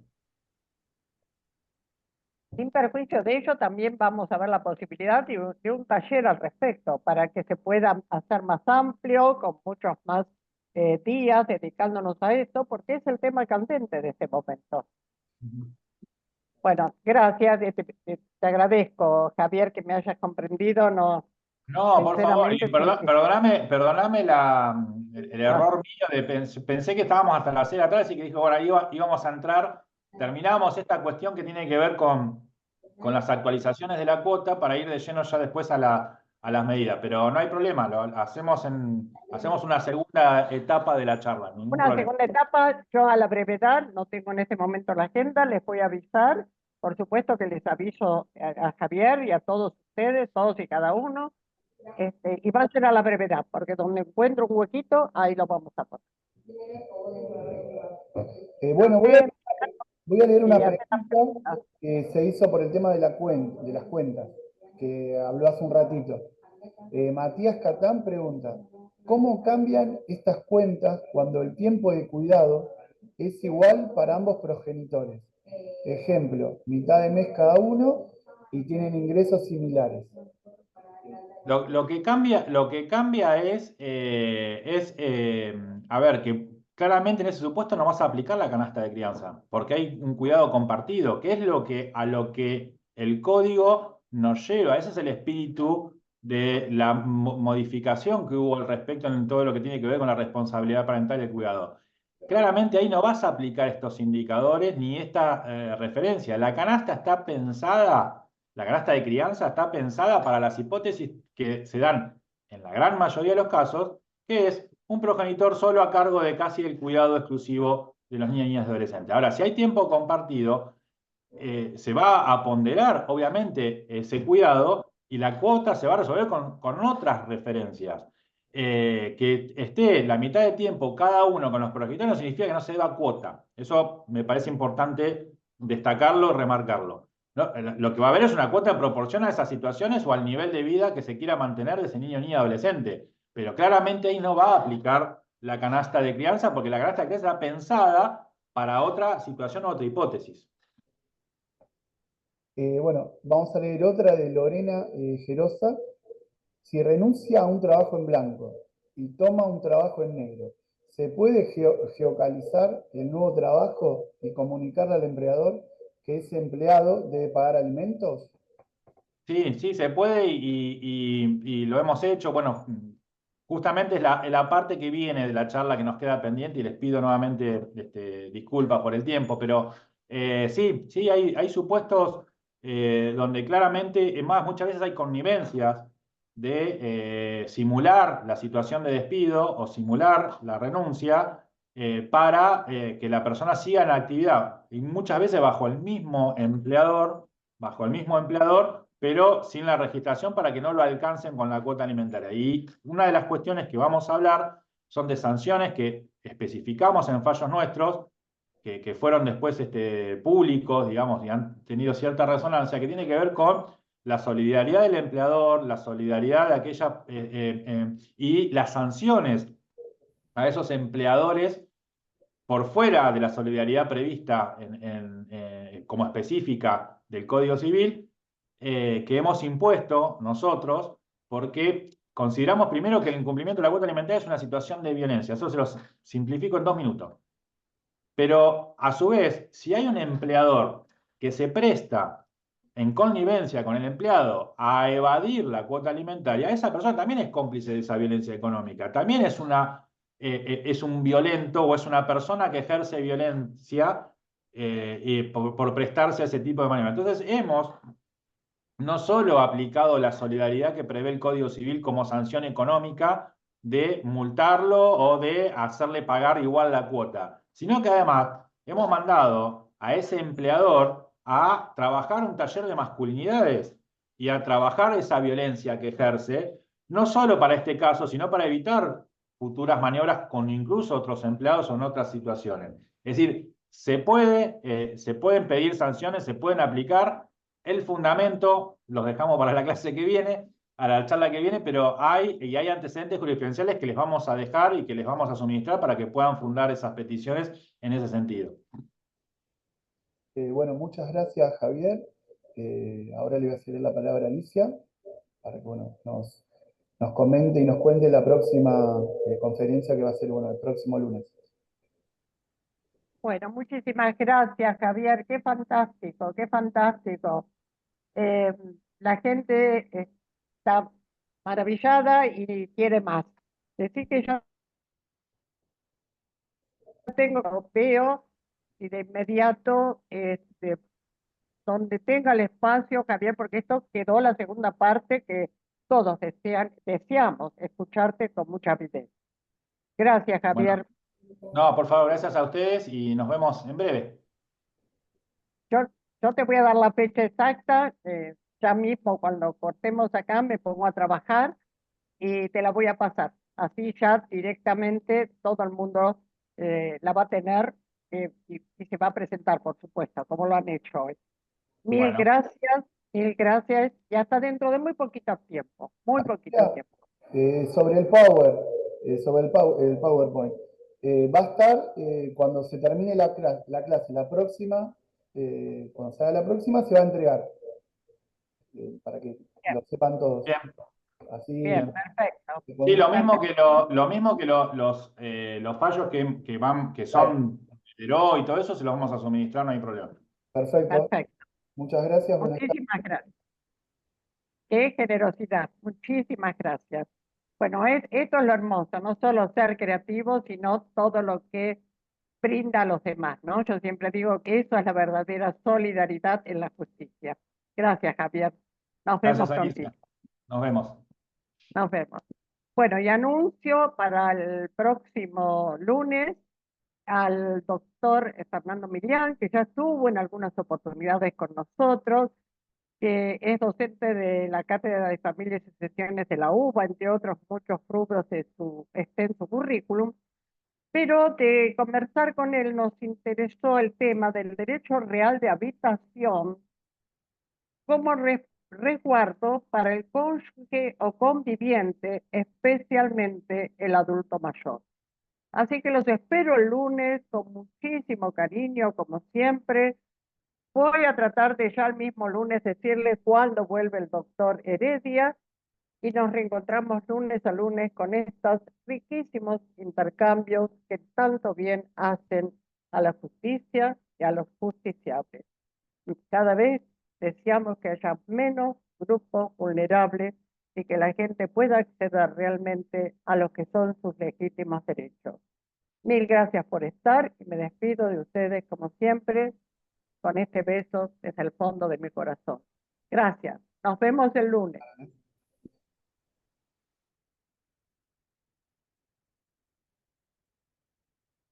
Sin perjuicio de ello, también vamos a ver la posibilidad de un taller al respecto para que se pueda hacer más amplio, con muchos más días dedicándonos a esto, porque es el tema candente de este momento. Bueno, gracias, te agradezco, Javier, que me hayas comprendido. No, No, por favor, y sinceramente, perdóname el no, error mío de pensé que estábamos hasta las 6 de la tarde, así que dije, bueno, íbamos a entrar, terminamos esta cuestión que tiene que ver con con las actualizaciones de la cuota para ir de lleno ya después a las medidas. Pero no hay problema, hacemos una segunda etapa de la charla, ningún Una problema. segunda etapa, yo a la brevedad, no tengo en este momento la agenda, les voy a avisar. Por supuesto que les aviso a Javier y a todos ustedes, todos y cada uno. Y va a ser a la brevedad, porque donde encuentro un huequito, ahí lo vamos a poner. Bueno, voy a leer una Y hacer las pregunta preguntas. que se hizo por el tema de las cuentas, que habló hace un ratito. Matías Catán pregunta, ¿cómo cambian estas cuentas cuando el tiempo de cuidado es igual para ambos progenitores? Ejemplo, mitad de mes cada uno y tienen ingresos similares. Lo que cambia es, a ver, que claramente en ese supuesto no vas a aplicar la canasta de crianza, porque hay un cuidado compartido, que es a lo que el código nos lleva. Ese es el espíritu de la modificación que hubo al respecto en todo lo que tiene que ver con la responsabilidad parental y el cuidado. Claramente ahí no vas a aplicar estos indicadores ni esta referencia. La canasta está pensada. La canasta de crianza está pensada para las hipótesis que se dan en la gran mayoría de los casos, que es un progenitor solo a cargo de casi el cuidado exclusivo de los niños y niñas y adolescentes. Ahora, si hay tiempo compartido, se va a ponderar, obviamente, ese cuidado y la cuota se va a resolver con otras referencias. Que esté la mitad de tiempo cada uno con los progenitores no significa que no se deba cuota. Eso me parece importante destacarlo, remarcarlo. ¿No? Lo que va a haber es una cuota en proporción a esas situaciones o al nivel de vida que se quiera mantener de ese niño, niña, adolescente. Pero claramente ahí no va a aplicar la canasta de crianza porque la canasta de crianza está pensada para otra situación o otra hipótesis. Bueno, vamos a leer otra de Lorena Gerosa. Si renuncia a un trabajo en blanco y toma un trabajo en negro, ¿se puede geocalizar el nuevo trabajo y comunicarle al empleador que ese empleado debe pagar alimentos? Sí, se puede y lo hemos hecho. Bueno, justamente es la parte que viene de la charla que nos queda pendiente y les pido nuevamente disculpas por el tiempo, pero sí, hay supuestos donde claramente, es más, muchas veces hay connivencias de simular la situación de despido o simular la renuncia para que la persona siga en la actividad y muchas veces bajo el mismo empleador, pero sin la registración para que no lo alcancen con la cuota alimentaria. Y una de las cuestiones que vamos a hablar son de sanciones que especificamos en fallos nuestros, que fueron después públicos, digamos, y han tenido cierta resonancia, que tiene que ver con la solidaridad del empleador, la solidaridad de aquella y las sanciones a esos empleadores por fuera de la solidaridad prevista como específica del Código Civil, que hemos impuesto nosotros, porque consideramos primero que el incumplimiento de la cuota alimentaria es una situación de violencia. Eso se lo simplifico en 2 minutos. Pero, a su vez, si hay un empleador que se presta en connivencia con el empleado a evadir la cuota alimentaria, esa persona también es cómplice de esa violencia económica. También es un violento o es una persona que ejerce violencia por prestarse a ese tipo de manera. Entonces, hemos no solo aplicado la solidaridad que prevé el Código Civil como sanción económica de multarlo o de hacerle pagar igual la cuota, sino que además hemos mandado a ese empleador a trabajar un taller de masculinidades y a trabajar esa violencia que ejerce, no solo para este caso, sino para evitar futuras maniobras con incluso otros empleados o en otras situaciones. Es decir, se pueden pedir sanciones, se pueden aplicar. El fundamento los dejamos para la clase que viene, a la charla que viene, pero hay antecedentes jurisprudenciales que les vamos a dejar y que les vamos a suministrar para que puedan fundar esas peticiones en ese sentido. Bueno, muchas gracias, Javier. Ahora le voy a ceder la palabra a Alicia para que nos comente y nos cuente la próxima conferencia que va a ser el próximo lunes. Bueno, muchísimas gracias, Javier. Qué fantástico, qué fantástico. La gente está maravillada y quiere más. Decir que yo veo y de inmediato donde tenga el espacio, Javier, porque esto quedó la segunda parte que todos deseamos escucharte con mucha avidez. Gracias, Bueno, Javier. no, por favor, gracias a ustedes y nos vemos en breve. Yo, yo te voy a dar la fecha exacta, ya mismo cuando cortemos acá me pongo a trabajar y te la voy a pasar. Así ya directamente todo el mundo la va a tener y se va a presentar, por supuesto, como lo han hecho hoy. Bueno, Mil gracias y hasta dentro de muy poquito tiempo, muy poquito Ya, tiempo. sobre el PowerPoint. Va a estar cuando se termine la clase, la próxima, cuando se haga la próxima, se va a entregar, para que Bien, lo sepan todos. bien, Así bien, bien. perfecto. Sí, podemos- lo mismo que los fallos que Bueno, son Deró y todo eso, se los vamos a suministrar, no hay problema. Perfecto. perfecto. Muchas gracias. Buenas tardes. Muchísimas gracias. Qué generosidad. Muchísimas gracias. Bueno, esto es lo hermoso, no solo ser creativo, sino todo lo que brinda a los demás, ¿no? Yo siempre digo que eso es la verdadera solidaridad en la justicia. Gracias, Javier. Nos vemos Gracias, prontito. Alicia. Nos vemos. Nos vemos. Bueno, y anuncio para el próximo lunes al doctor Fernando Millán, que ya estuvo en algunas oportunidades con nosotros, que es docente de la Cátedra de Familias y Sucesiones de la UBA, entre otros muchos rubros de su extenso currículum, pero de conversar con él nos interesó el tema del derecho real de habitación como resguardo para el cónyuge o conviviente, especialmente el adulto mayor. Así que los espero el lunes con muchísimo cariño, como siempre. Voy a tratar de ya el mismo lunes decirle cuándo vuelve el doctor Heredia y nos reencontramos lunes a lunes con estos riquísimos intercambios que tanto bien hacen a la justicia y a los justiciables. Y cada vez deseamos que haya menos grupos vulnerables y que la gente pueda acceder realmente a lo que son sus legítimos derechos. Mil gracias por estar y me despido de ustedes como siempre con este beso desde el fondo de mi corazón. Gracias. Nos vemos el lunes.